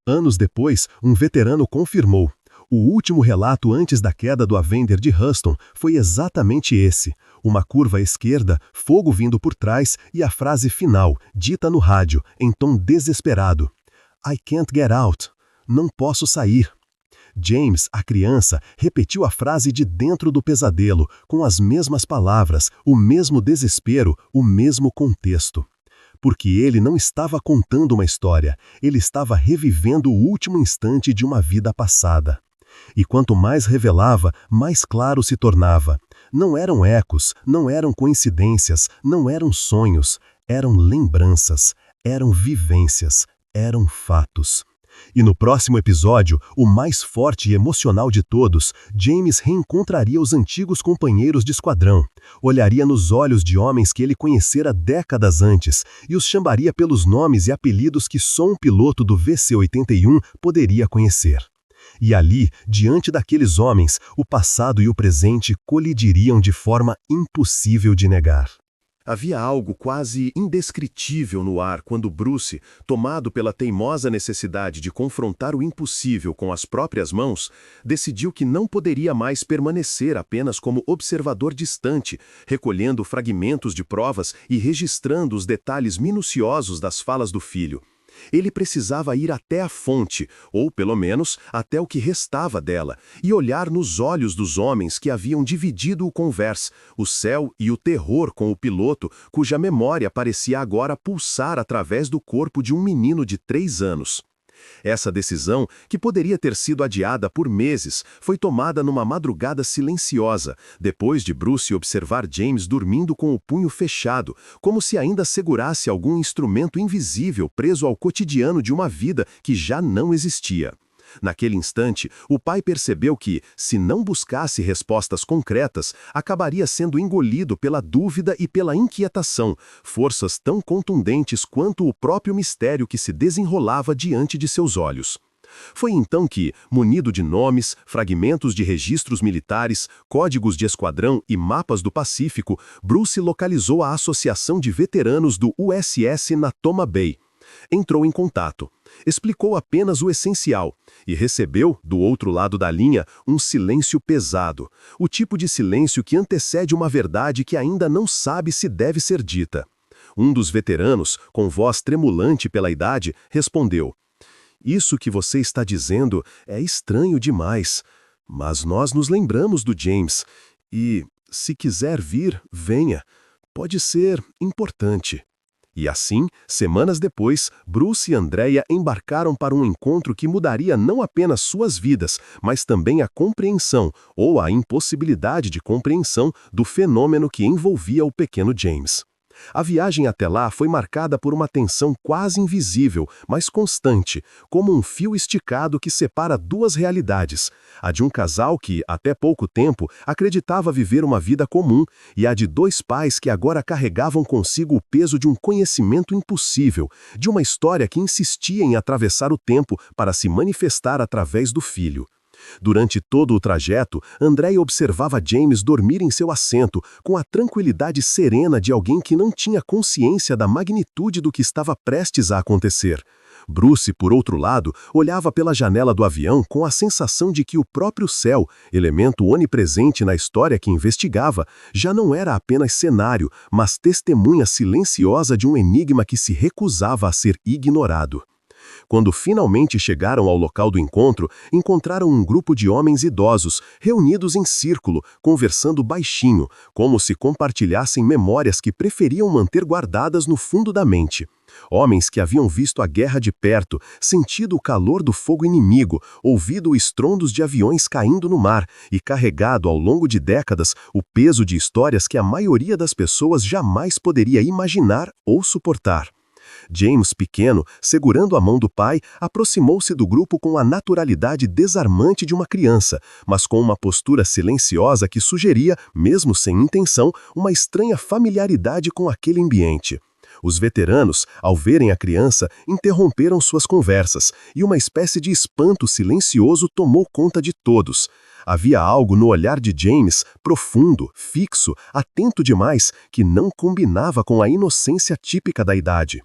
Anos depois, um veterano confirmou. O último relato antes da queda do Avenger de Huston foi exatamente esse. Uma curva à esquerda, fogo vindo por trás e a frase final, dita no rádio, em tom desesperado. I can't get out. Não posso sair. James, a criança, repetiu a frase de dentro do pesadelo, com as mesmas palavras, o mesmo desespero, o mesmo contexto. Porque ele não estava contando uma história, ele estava revivendo o último instante de uma vida passada. E quanto mais revelava, mais claro se tornava. Não eram ecos, não eram coincidências, não eram sonhos, eram lembranças, eram vivências, eram fatos. E no próximo episódio, o mais forte e emocional de todos, James reencontraria os antigos companheiros de esquadrão, olharia nos olhos de homens que ele conhecera décadas antes e os chamaria pelos nomes e apelidos que só um piloto do VC-81 poderia conhecer. E ali, diante daqueles homens, o passado e o presente colidiriam de forma impossível de negar. Havia algo quase indescritível no ar quando Bruce, tomado pela teimosa necessidade de confrontar o impossível com as próprias mãos, decidiu que não poderia mais permanecer apenas como observador distante, recolhendo fragmentos de provas e registrando os detalhes minuciosos das falas do filho. Ele precisava ir até a fonte, ou pelo menos até o que restava dela, e olhar nos olhos dos homens que haviam dividido o convés, o céu e o terror com o piloto, cuja memória parecia agora pulsar através do corpo de um menino de 3 anos. Essa decisão, que poderia ter sido adiada por meses, foi tomada numa madrugada silenciosa, depois de Bruce observar James dormindo com o punho fechado, como se ainda segurasse algum instrumento invisível preso ao cotidiano de uma vida que já não existia. Naquele instante, o pai percebeu que, se não buscasse respostas concretas, acabaria sendo engolido pela dúvida e pela inquietação, forças tão contundentes quanto o próprio mistério que se desenrolava diante de seus olhos. Foi então que, munido de nomes, fragmentos de registros militares, códigos de esquadrão e mapas do Pacífico, Bruce localizou a Associação de Veteranos do USS Natoma Bay. Entrou em contato. Explicou apenas o essencial e recebeu, do outro lado da linha, um silêncio pesado, o tipo de silêncio que antecede uma verdade que ainda não sabe se deve ser dita. Um dos veteranos, com voz tremulante pela idade, respondeu: "Isso que você está dizendo é estranho demais, mas nós nos lembramos do James e, se quiser vir, venha. Pode ser importante." E assim, semanas depois, Bruce e Andrea embarcaram para um encontro que mudaria não apenas suas vidas, mas também a compreensão, ou a impossibilidade de compreensão, do fenômeno que envolvia o pequeno James. A viagem até lá foi marcada por uma tensão quase invisível, mas constante, como um fio esticado que separa duas realidades: a de um casal que, até pouco tempo, acreditava viver uma vida comum, e a de dois pais que agora carregavam consigo o peso de um conhecimento impossível, de uma história que insistia em atravessar o tempo para se manifestar através do filho. Durante todo o trajeto, Andrea observava James dormir em seu assento, com a tranquilidade serena de alguém que não tinha consciência da magnitude do que estava prestes a acontecer. Bruce, por outro lado, olhava pela janela do avião com a sensação de que o próprio céu, elemento onipresente na história que investigava, já não era apenas cenário, mas testemunha silenciosa de um enigma que se recusava a ser ignorado. Quando finalmente chegaram ao local do encontro, encontraram um grupo de homens idosos, reunidos em círculo, conversando baixinho, como se compartilhassem memórias que preferiam manter guardadas no fundo da mente. Homens que haviam visto a guerra de perto, sentido o calor do fogo inimigo, ouvido estrondos de aviões caindo no mar e carregado ao longo de décadas o peso de histórias que a maioria das pessoas jamais poderia imaginar ou suportar. James, pequeno, segurando a mão do pai, aproximou-se do grupo com a naturalidade desarmante de uma criança, mas com uma postura silenciosa que sugeria, mesmo sem intenção, uma estranha familiaridade com aquele ambiente. Os veteranos, ao verem a criança, interromperam suas conversas, e uma espécie de espanto silencioso tomou conta de todos. Havia algo no olhar de James, profundo, fixo, atento demais, que não combinava com a inocência típica da idade.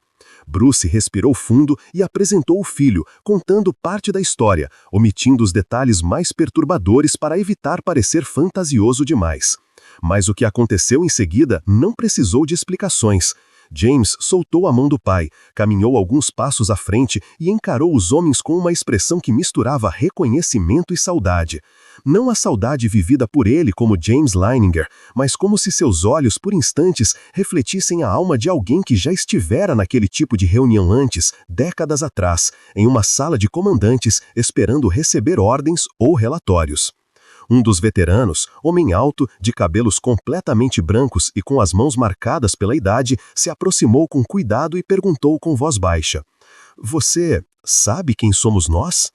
Bruce respirou fundo e apresentou o filho, contando parte da história, omitindo os detalhes mais perturbadores para evitar parecer fantasioso demais. Mas o que aconteceu em seguida não precisou de explicações. James soltou a mão do pai, caminhou alguns passos à frente e encarou os homens com uma expressão que misturava reconhecimento e saudade. Não a saudade vivida por ele como James Leininger, mas como se seus olhos, por instantes, refletissem a alma de alguém que já estivera naquele tipo de reunião antes, décadas atrás, em uma sala de comandantes, esperando receber ordens ou relatórios. Um dos veteranos, homem alto, de cabelos completamente brancos e com as mãos marcadas pela idade, se aproximou com cuidado e perguntou com voz baixa: "Você sabe quem somos nós?"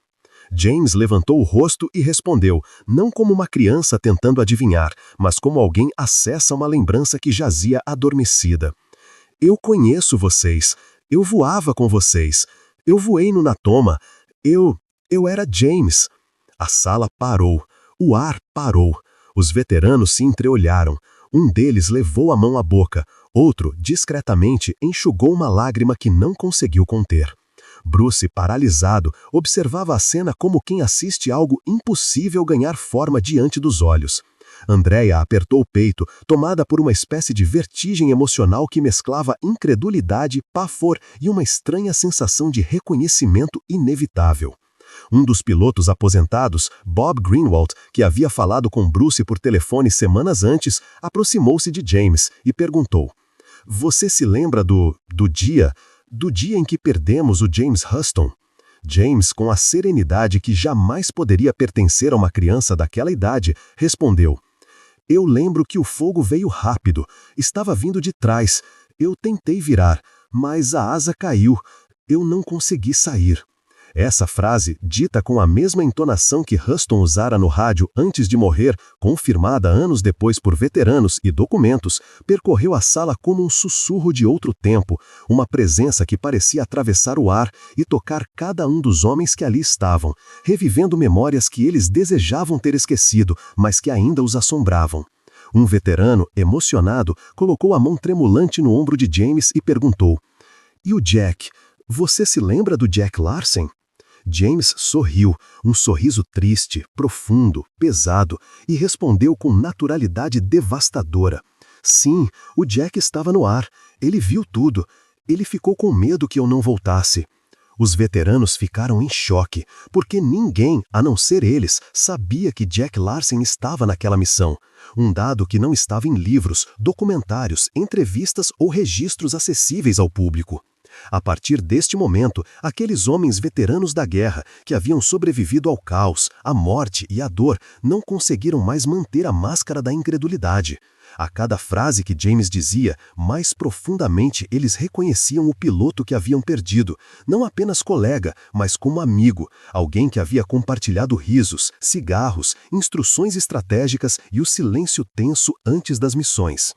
James levantou o rosto e respondeu, não como uma criança tentando adivinhar, mas como alguém acessa uma lembrança que jazia adormecida. "Eu conheço vocês. Eu voava com vocês. Eu voei no Natoma. Eu era James." A sala parou. O ar parou. Os veteranos se entreolharam. Um deles levou a mão à boca. Outro, discretamente, enxugou uma lágrima que não conseguiu conter. Bruce, paralisado, observava a cena como quem assiste algo impossível ganhar forma diante dos olhos. Andrea apertou o peito, tomada por uma espécie de vertigem emocional que mesclava incredulidade, pavor e uma estranha sensação de reconhecimento inevitável. Um dos pilotos aposentados, Bob Greenwald, que havia falado com Bruce por telefone semanas antes, aproximou-se de James e perguntou: "Você se lembra do dia em que perdemos o James Huston?" James, com a serenidade que jamais poderia pertencer a uma criança daquela idade, respondeu: "Eu lembro que o fogo veio rápido, estava vindo de trás. Eu tentei virar, mas a asa caiu. Eu não consegui sair." Essa frase, dita com a mesma entonação que Huston usara no rádio antes de morrer, confirmada anos depois por veteranos e documentos, percorreu a sala como um sussurro de outro tempo, uma presença que parecia atravessar o ar e tocar cada um dos homens que ali estavam, revivendo memórias que eles desejavam ter esquecido, mas que ainda os assombravam. Um veterano, emocionado, colocou a mão tremulante no ombro de James e perguntou: "E o Jack? Você se lembra do Jack Larsen?" James sorriu, um sorriso triste, profundo, pesado, e respondeu com naturalidade devastadora: "Sim, o Jack estava no ar. Ele viu tudo. Ele ficou com medo que eu não voltasse." Os veteranos ficaram em choque, porque ninguém, a não ser eles, sabia que Jack Larsen estava naquela missão. Um dado que não estava em livros, documentários, entrevistas ou registros acessíveis ao público. A partir deste momento, aqueles homens veteranos da guerra, que haviam sobrevivido ao caos, à morte e à dor, não conseguiram mais manter a máscara da incredulidade. A cada frase que James dizia, mais profundamente eles reconheciam o piloto que haviam perdido, não apenas colega, mas como amigo, alguém que havia compartilhado risos, cigarros, instruções estratégicas e o silêncio tenso antes das missões.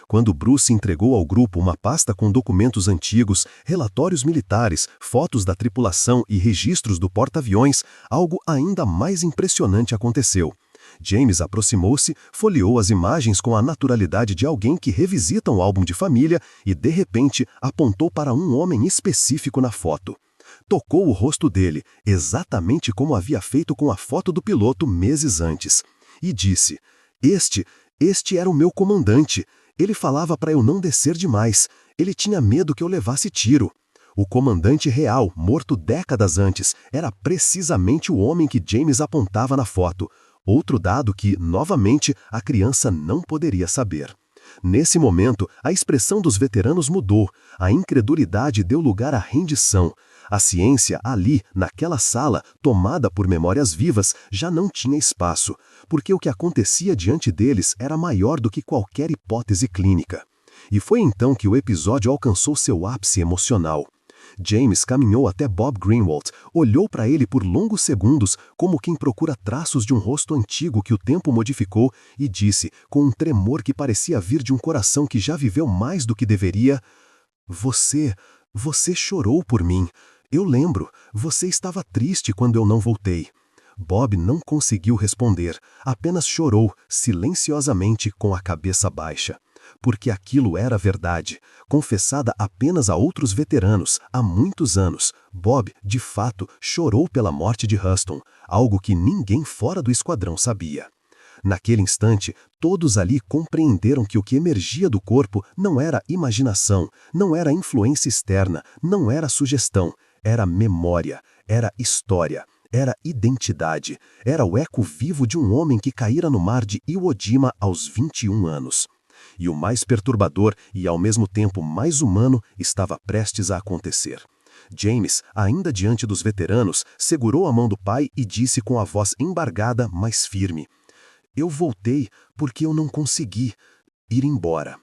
Quando Bruce entregou ao grupo uma pasta com documentos antigos, relatórios militares, fotos da tripulação e registros do porta-aviões, algo ainda mais impressionante aconteceu. James aproximou-se, folheou as imagens com a naturalidade de alguém que revisita um álbum de família e, de repente, apontou para um homem específico na foto. Tocou o rosto dele, exatamente como havia feito com a foto do piloto meses antes, e disse: Este era o meu comandante. Ele falava para eu não descer demais. Ele tinha medo que eu levasse tiro." O comandante real, morto décadas antes, era precisamente o homem que James apontava na foto. Outro dado que, novamente, a criança não poderia saber. Nesse momento, a expressão dos veteranos mudou. A incredulidade deu lugar à rendição. A ciência, ali, naquela sala, tomada por memórias vivas, já não tinha espaço, porque o que acontecia diante deles era maior do que qualquer hipótese clínica. E foi então que o episódio alcançou seu ápice emocional. James caminhou até Bob Greenwald, olhou para ele por longos segundos, como quem procura traços de um rosto antigo que o tempo modificou, e disse, com um tremor que parecia vir de um coração que já viveu mais do que deveria: Você chorou por mim. Eu lembro, você estava triste quando eu não voltei." Bob não conseguiu responder, apenas chorou, silenciosamente, com a cabeça baixa. Porque aquilo era verdade, confessada apenas a outros veteranos, há muitos anos. Bob, de fato, chorou pela morte de Huston, algo que ninguém fora do esquadrão sabia. Naquele instante, todos ali compreenderam que o que emergia do corpo não era imaginação, não era influência externa, não era sugestão, era memória, era história, era identidade, era o eco vivo de um homem que caíra no mar de Iwo Jima aos 21 anos. E o mais perturbador e ao mesmo tempo mais humano estava prestes a acontecer. James, ainda diante dos veteranos, segurou a mão do pai e disse com a voz embargada, mas firme: "Eu voltei porque eu não consegui ir embora."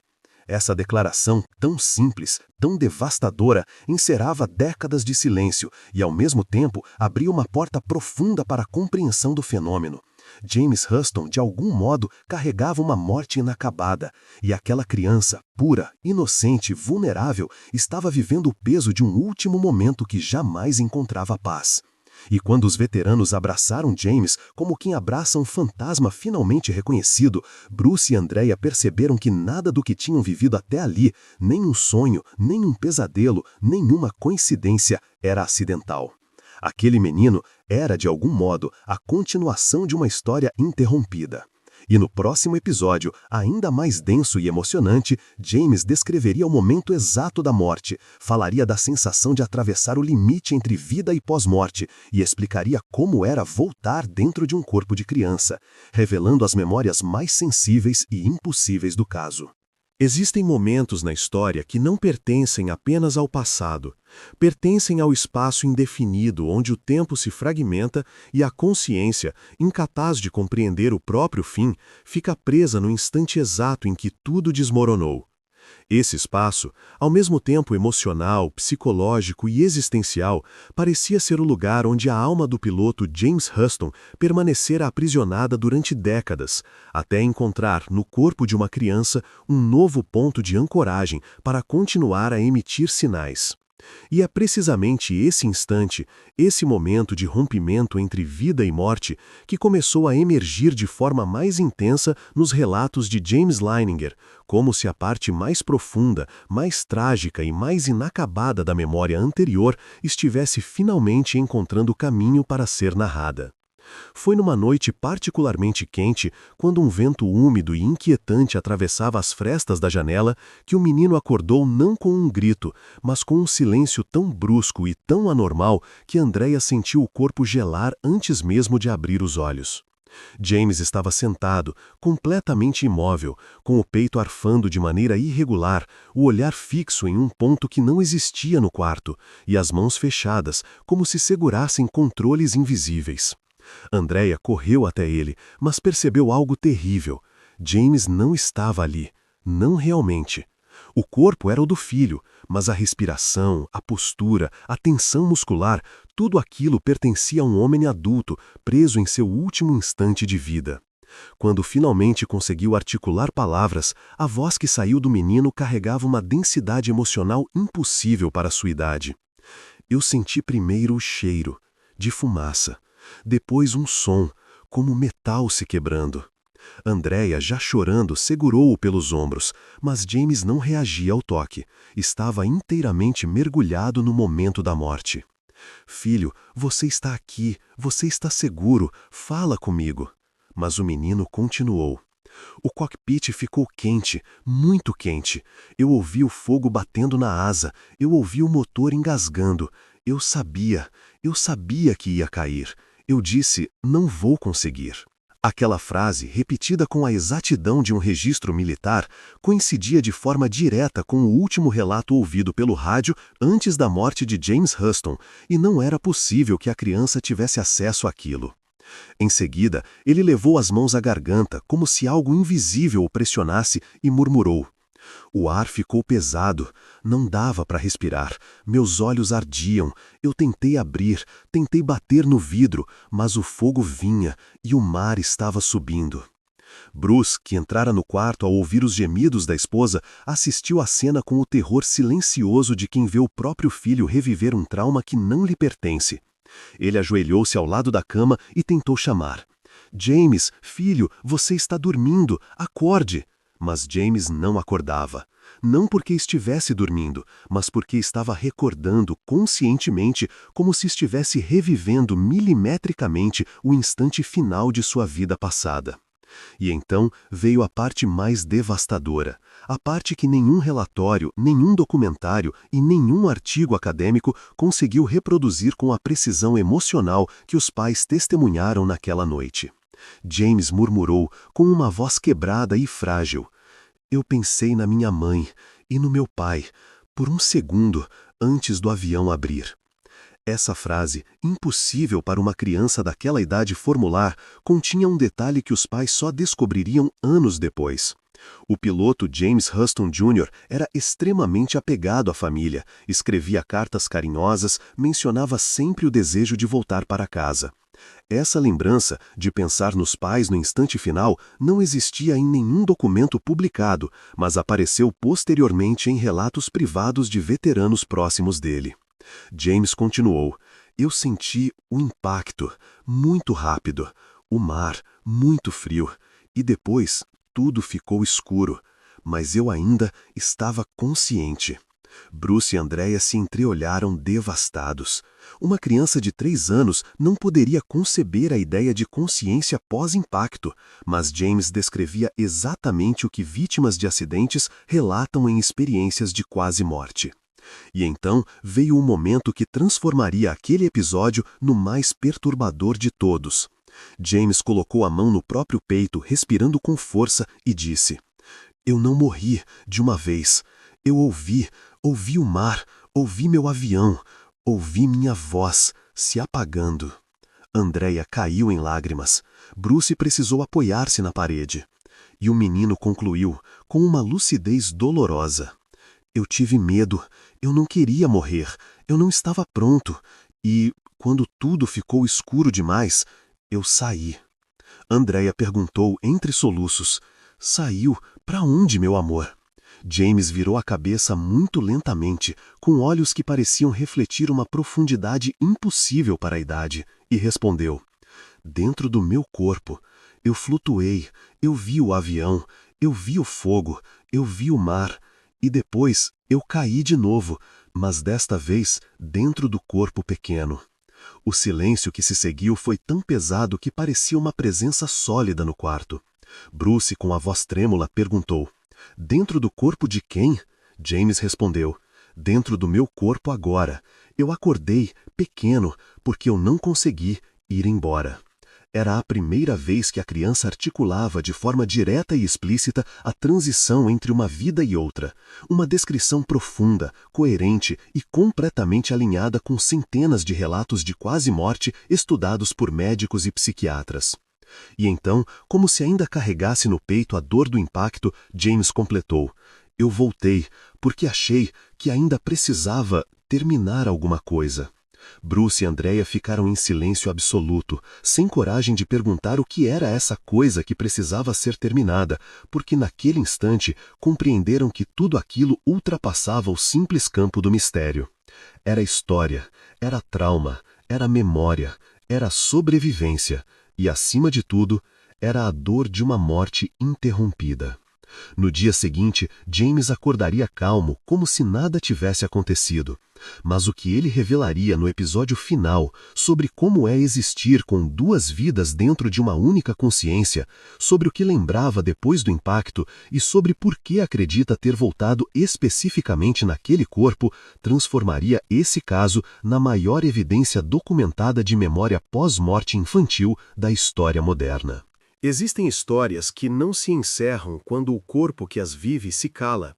Essa declaração, tão simples, tão devastadora, encerrava décadas de silêncio e, ao mesmo tempo, abria uma porta profunda para a compreensão do fenômeno. James Huston, de algum modo, carregava uma morte inacabada, e aquela criança, pura, inocente, vulnerável, estava vivendo o peso de um último momento que jamais encontrava paz. E quando os veteranos abraçaram James como quem abraça um fantasma finalmente reconhecido, Bruce e Andrea perceberam que nada do que tinham vivido até ali, nem um sonho, nem um pesadelo, nenhuma coincidência, era acidental. Aquele menino era, de algum modo, a continuação de uma história interrompida. E no próximo episódio, ainda mais denso e emocionante, James descreveria o momento exato da morte, falaria da sensação de atravessar o limite entre vida e pós-morte e explicaria como era voltar dentro de um corpo de criança, revelando as memórias mais sensíveis e impossíveis do caso. Existem momentos na história que não pertencem apenas ao passado, pertencem ao espaço indefinido onde o tempo se fragmenta e a consciência, incapaz de compreender o próprio fim, fica presa no instante exato em que tudo desmoronou. Esse espaço, ao mesmo tempo emocional, psicológico e existencial, parecia ser o lugar onde a alma do piloto James Huston permanecera aprisionada durante décadas, até encontrar, no corpo de uma criança, um novo ponto de ancoragem para continuar a emitir sinais. E é precisamente esse instante, esse momento de rompimento entre vida e morte, que começou a emergir de forma mais intensa nos relatos de James Leininger, como se a parte mais profunda, mais trágica e mais inacabada da memória anterior estivesse finalmente encontrando caminho para ser narrada. Foi numa noite particularmente quente, quando um vento úmido e inquietante atravessava as frestas da janela, que o menino acordou não com um grito, mas com um silêncio tão brusco e tão anormal que Andrea sentiu o corpo gelar antes mesmo de abrir os olhos. James estava sentado, completamente imóvel, com o peito arfando de maneira irregular, o olhar fixo em um ponto que não existia no quarto, e as mãos fechadas, como se segurassem controles invisíveis. Andrea correu até ele, mas percebeu algo terrível. James não estava ali. Não realmente. O corpo era o do filho, mas a respiração, a postura, a tensão muscular, tudo aquilo pertencia a um homem adulto, preso em seu último instante de vida. Quando finalmente conseguiu articular palavras, a voz que saiu do menino carregava uma densidade emocional impossível para sua idade. Eu senti primeiro o cheiro, de fumaça. Depois um som, como metal se quebrando. Andrea, já chorando, segurou-o pelos ombros, mas James não reagia ao toque. Estava inteiramente mergulhado no momento da morte. Filho, você está aqui, você está seguro, fala comigo. Mas o menino continuou. O cockpit ficou quente, muito quente. Eu ouvi o fogo batendo na asa, eu ouvi o motor engasgando. Eu sabia que ia cair. Eu disse, não vou conseguir. Aquela frase, repetida com a exatidão de um registro militar, coincidia de forma direta com o último relato ouvido pelo rádio antes da morte de James Huston, e não era possível que a criança tivesse acesso àquilo. Em seguida, ele levou as mãos à garganta, como se algo invisível o pressionasse, e murmurou. O ar ficou pesado, não dava para respirar, meus olhos ardiam, eu tentei abrir, tentei bater no vidro, mas o fogo vinha e o mar estava subindo. Bruce, que entrara no quarto ao ouvir os gemidos da esposa, assistiu à cena com o terror silencioso de quem vê o próprio filho reviver um trauma que não lhe pertence. Ele ajoelhou-se ao lado da cama e tentou chamar. James, filho, você está dormindo, acorde! Mas James não acordava. Não porque estivesse dormindo, mas porque estava recordando conscientemente, como se estivesse revivendo milimetricamente o instante final de sua vida passada. E então veio a parte mais devastadora, a parte que nenhum relatório, nenhum documentário e nenhum artigo acadêmico conseguiu reproduzir com a precisão emocional que os pais testemunharam naquela noite. James murmurou com uma voz quebrada e frágil. Eu pensei na minha mãe e no meu pai, por um segundo, antes do avião abrir. Essa frase, impossível para uma criança daquela idade formular, continha um detalhe que os pais só descobririam anos depois. O piloto James Huston Jr. era extremamente apegado à família, escrevia cartas carinhosas, mencionava sempre o desejo de voltar para casa. Essa lembrança, de pensar nos pais no instante final, não existia em nenhum documento publicado, mas apareceu posteriormente em relatos privados de veteranos próximos dele. James continuou. Eu senti o impacto, muito rápido, o mar, muito frio, e depois tudo ficou escuro, mas eu ainda estava consciente. Bruce e Andrea se entreolharam devastados. Uma criança de 3 anos não poderia conceber a ideia de consciência pós-impacto, mas James descrevia exatamente o que vítimas de acidentes relatam em experiências de quase morte. E então veio o momento que transformaria aquele episódio no mais perturbador de todos. James colocou a mão no próprio peito, respirando com força, e disse: Eu não morri de uma vez. Eu ouvi o mar, ouvi meu avião, ouvi minha voz se apagando. Andrea caiu em lágrimas. Bruce precisou apoiar-se na parede. E o menino concluiu, com uma lucidez dolorosa. Eu tive medo, eu não queria morrer, eu não estava pronto, e, quando tudo ficou escuro demais, eu saí. Andréia perguntou entre soluços, saiu? Para onde, meu amor? James virou a cabeça muito lentamente, com olhos que pareciam refletir uma profundidade impossível para a idade, e respondeu, dentro do meu corpo. Eu flutuei, eu vi o avião, eu vi o fogo, eu vi o mar, e depois eu caí de novo, mas desta vez dentro do corpo pequeno. O silêncio que se seguiu foi tão pesado que parecia uma presença sólida no quarto. Bruce, com a voz trêmula, perguntou, dentro do corpo de quem? James respondeu, dentro do meu corpo agora. Eu acordei, pequeno, porque eu não consegui ir embora. Era a primeira vez que a criança articulava de forma direta e explícita a transição entre uma vida e outra, uma descrição profunda, coerente e completamente alinhada com centenas de relatos de quase morte estudados por médicos e psiquiatras. E então, como se ainda carregasse no peito a dor do impacto, James completou, eu voltei, porque achei que ainda precisava terminar alguma coisa. Bruce e Andréia ficaram em silêncio absoluto, sem coragem de perguntar o que era essa coisa que precisava ser terminada, porque naquele instante compreenderam que tudo aquilo ultrapassava o simples campo do mistério. Era história, era trauma, era memória, era sobrevivência e, acima de tudo, era a dor de uma morte interrompida. No dia seguinte, James acordaria calmo, como se nada tivesse acontecido. Mas o que ele revelaria no episódio final sobre como é existir com duas vidas dentro de uma única consciência, sobre o que lembrava depois do impacto e sobre por que acredita ter voltado especificamente naquele corpo, transformaria esse caso na maior evidência documentada de memória pós-morte infantil da história moderna. Existem histórias que não se encerram quando o corpo que as vive se cala.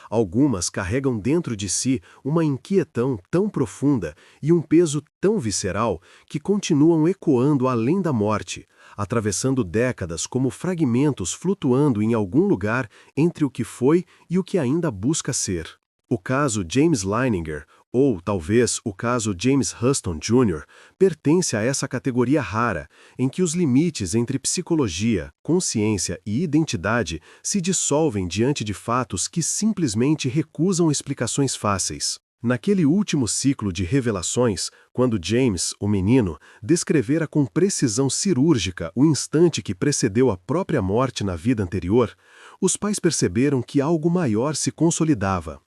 Algumas carregam dentro de si uma inquietão tão profunda e um peso tão visceral que continuam ecoando além da morte, atravessando décadas como fragmentos flutuando em algum lugar entre o que foi e o que ainda busca ser. O caso James Leininger, ou talvez o caso James Huston Jr., pertence a essa categoria rara, em que os limites entre psicologia, consciência e identidade se dissolvem diante de fatos que simplesmente recusam explicações fáceis. Naquele último ciclo de revelações, quando James, o menino, descrevera com precisão cirúrgica o instante que precedeu a própria morte na vida anterior, os pais perceberam que algo maior se consolidava.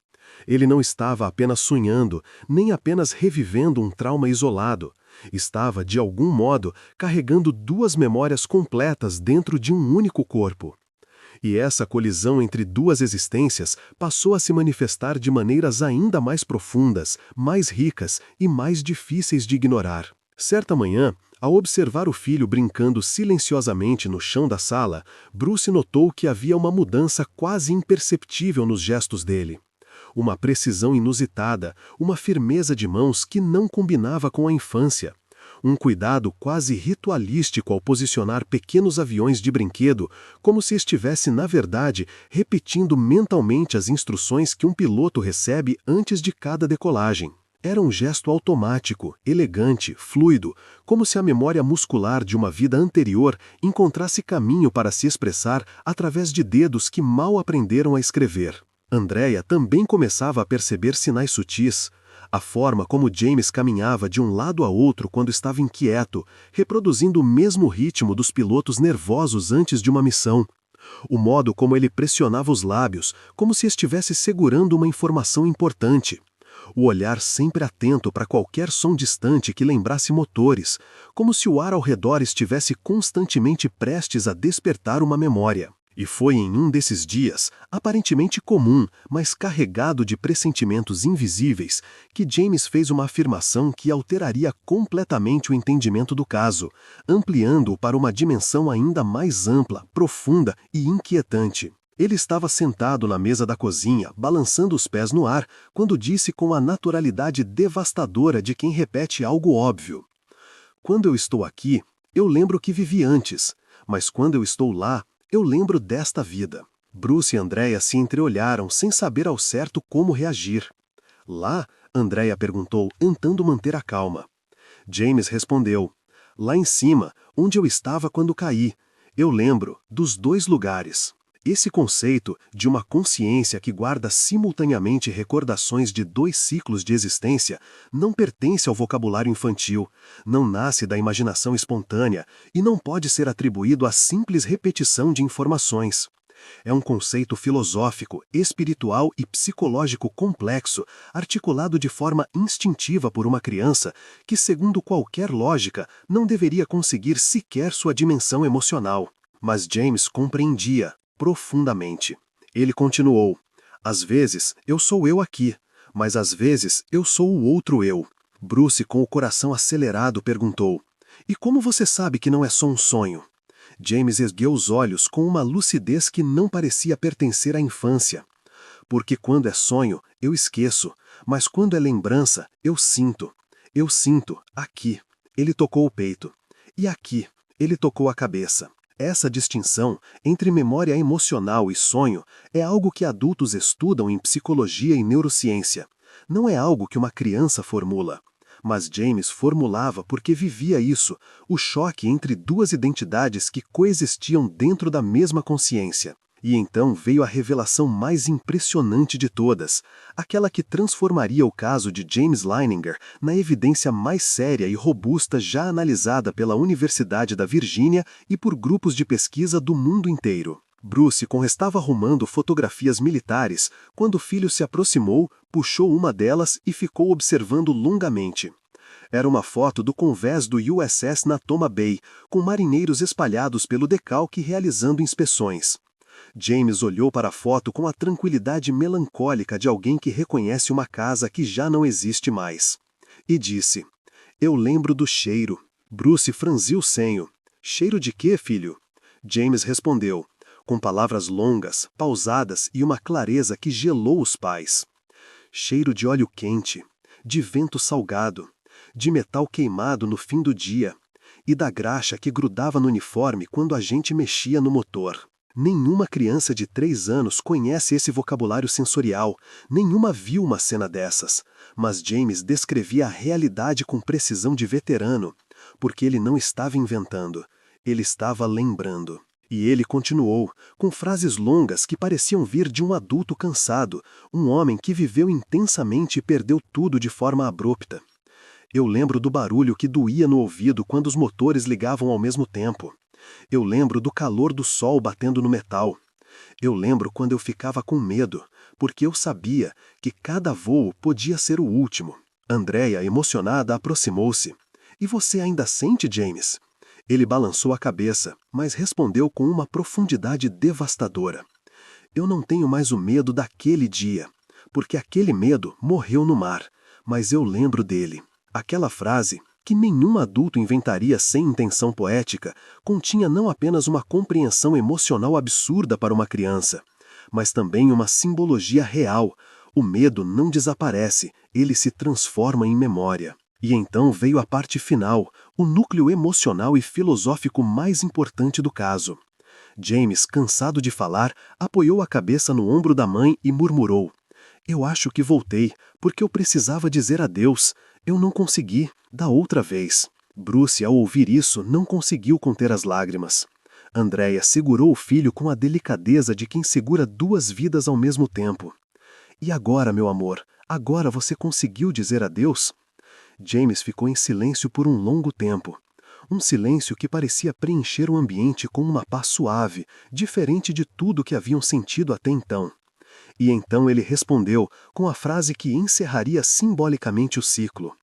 Ele não estava apenas sonhando, nem apenas revivendo um trauma isolado. Estava, de algum modo, carregando duas memórias completas dentro de um único corpo. E essa colisão entre duas existências passou a se manifestar de maneiras ainda mais profundas, mais ricas e mais difíceis de ignorar. Certa manhã, ao observar o filho brincando silenciosamente no chão da sala, Bruce notou que havia uma mudança quase imperceptível nos gestos dele. Uma precisão inusitada, uma firmeza de mãos que não combinava com a infância. Um cuidado quase ritualístico ao posicionar pequenos aviões de brinquedo, como se estivesse, na verdade, repetindo mentalmente as instruções que um piloto recebe antes de cada decolagem. Era um gesto automático, elegante, fluido, como se a memória muscular de uma vida anterior encontrasse caminho para se expressar através de dedos que mal aprenderam a escrever. Andréia também começava a perceber sinais sutis. A forma como James caminhava de um lado a outro quando estava inquieto, reproduzindo o mesmo ritmo dos pilotos nervosos antes de uma missão. O modo como ele pressionava os lábios, como se estivesse segurando uma informação importante. O olhar sempre atento para qualquer som distante que lembrasse motores, como se o ar ao redor estivesse constantemente prestes a despertar uma memória. E foi em um desses dias, aparentemente comum, mas carregado de pressentimentos invisíveis, que James fez uma afirmação que alteraria completamente o entendimento do caso, ampliando-o para uma dimensão ainda mais ampla, profunda e inquietante. Ele estava sentado na mesa da cozinha, balançando os pés no ar, quando disse com a naturalidade devastadora de quem repete algo óbvio. Quando eu estou aqui, eu lembro que vivi antes, mas quando eu estou lá, Eu lembro desta vida. Bruce e Andrea se entreolharam sem saber ao certo como reagir. Lá, Andrea perguntou, tentando manter a calma. James respondeu, lá em cima, onde eu estava quando caí. Eu lembro dos dois lugares. Esse conceito de uma consciência que guarda simultaneamente recordações de dois ciclos de existência não pertence ao vocabulário infantil, não nasce da imaginação espontânea e não pode ser atribuído à simples repetição de informações. É um conceito filosófico, espiritual e psicológico complexo, articulado de forma instintiva por uma criança que, segundo qualquer lógica, não deveria conseguir sequer sua dimensão emocional. Mas James compreendia profundamente. Ele continuou, às vezes eu sou eu aqui, mas às vezes eu sou o outro eu. Bruce, com o coração acelerado, perguntou, e como você sabe que não é só um sonho? James ergueu os olhos com uma lucidez que não parecia pertencer à infância. Porque quando é sonho, eu esqueço, mas quando é lembrança, eu sinto. Eu sinto, aqui. Ele tocou o peito. E aqui, ele tocou a cabeça. Essa distinção entre memória emocional e sonho é algo que adultos estudam em psicologia e neurociência. Não é algo que uma criança formula. Mas James formulava porque vivia isso, o choque entre duas identidades que coexistiam dentro da mesma consciência. E então veio a revelação mais impressionante de todas, aquela que transformaria o caso de James Leininger na evidência mais séria e robusta já analisada pela Universidade da Virgínia e por grupos de pesquisa do mundo inteiro. Bruce estava arrumando fotografias militares quando o filho se aproximou, puxou uma delas e ficou observando longamente. Era uma foto do convés do USS Natoma Bay, com marinheiros espalhados pelo decalque realizando inspeções. James olhou para a foto com a tranquilidade melancólica de alguém que reconhece uma casa que já não existe mais. E disse, eu lembro do cheiro. Bruce franziu o senho. Cheiro de quê, filho? James respondeu, com palavras longas, pausadas e uma clareza que gelou os pais. Cheiro de óleo quente, de vento salgado, de metal queimado no fim do dia, e da graxa que grudava no uniforme quando a gente mexia no motor. Nenhuma criança de 3 anos conhece esse vocabulário sensorial, nenhuma viu uma cena dessas, mas James descrevia a realidade com precisão de veterano, porque ele não estava inventando, ele estava lembrando. E ele continuou, com frases longas que pareciam vir de um adulto cansado, um homem que viveu intensamente e perdeu tudo de forma abrupta. Eu lembro do barulho que doía no ouvido quando os motores ligavam ao mesmo tempo. Eu lembro do calor do sol batendo no metal. Eu lembro quando eu ficava com medo, porque eu sabia que cada voo podia ser o último. Andrea, emocionada, aproximou-se. E você ainda sente, James? Ele balançou a cabeça, mas respondeu com uma profundidade devastadora. Eu não tenho mais o medo daquele dia, porque aquele medo morreu no mar, mas eu lembro dele. Aquela frase, que nenhum adulto inventaria sem intenção poética, continha não apenas uma compreensão emocional absurda para uma criança, mas também uma simbologia real. O medo não desaparece, ele se transforma em memória. E então veio a parte final, o núcleo emocional e filosófico mais importante do caso. James, cansado de falar, apoiou a cabeça no ombro da mãe e murmurou, eu acho que voltei, porque eu precisava dizer adeus. Eu não consegui, da outra vez. Bruce, ao ouvir isso, não conseguiu conter as lágrimas. Andrea segurou o filho com a delicadeza de quem segura 2 vidas ao mesmo tempo. E agora, meu amor, agora você conseguiu dizer adeus? James ficou em silêncio por um longo tempo. Um silêncio que parecia preencher o ambiente com uma paz suave, diferente de tudo que haviam sentido até então. E então ele respondeu com a frase que encerraria simbolicamente o ciclo.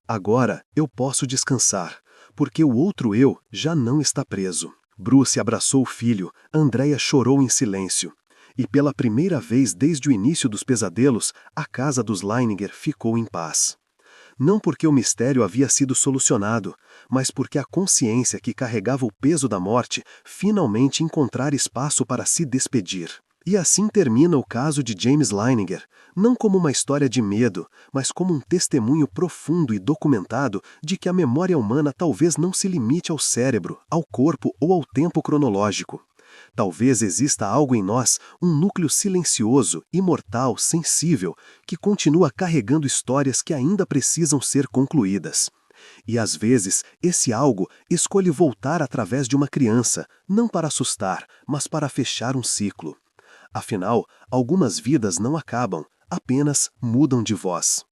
Agora eu posso descansar, porque o outro eu já não está preso. Bruce abraçou o filho, Andrea chorou em silêncio. E pela primeira vez desde o início dos pesadelos, a casa dos Leininger ficou em paz. Não porque o mistério havia sido solucionado, mas porque a consciência que carregava o peso da morte finalmente encontrara espaço para se despedir. E assim termina o caso de James Leininger, não como uma história de medo, mas como um testemunho profundo e documentado de que a memória humana talvez não se limite ao cérebro, ao corpo ou ao tempo cronológico. Talvez exista algo em nós, um núcleo silencioso, imortal, sensível, que continua carregando histórias que ainda precisam ser concluídas. E às vezes, esse algo escolhe voltar através de uma criança, não para assustar, mas para fechar um ciclo. Afinal, algumas vidas não acabam, apenas mudam de voz.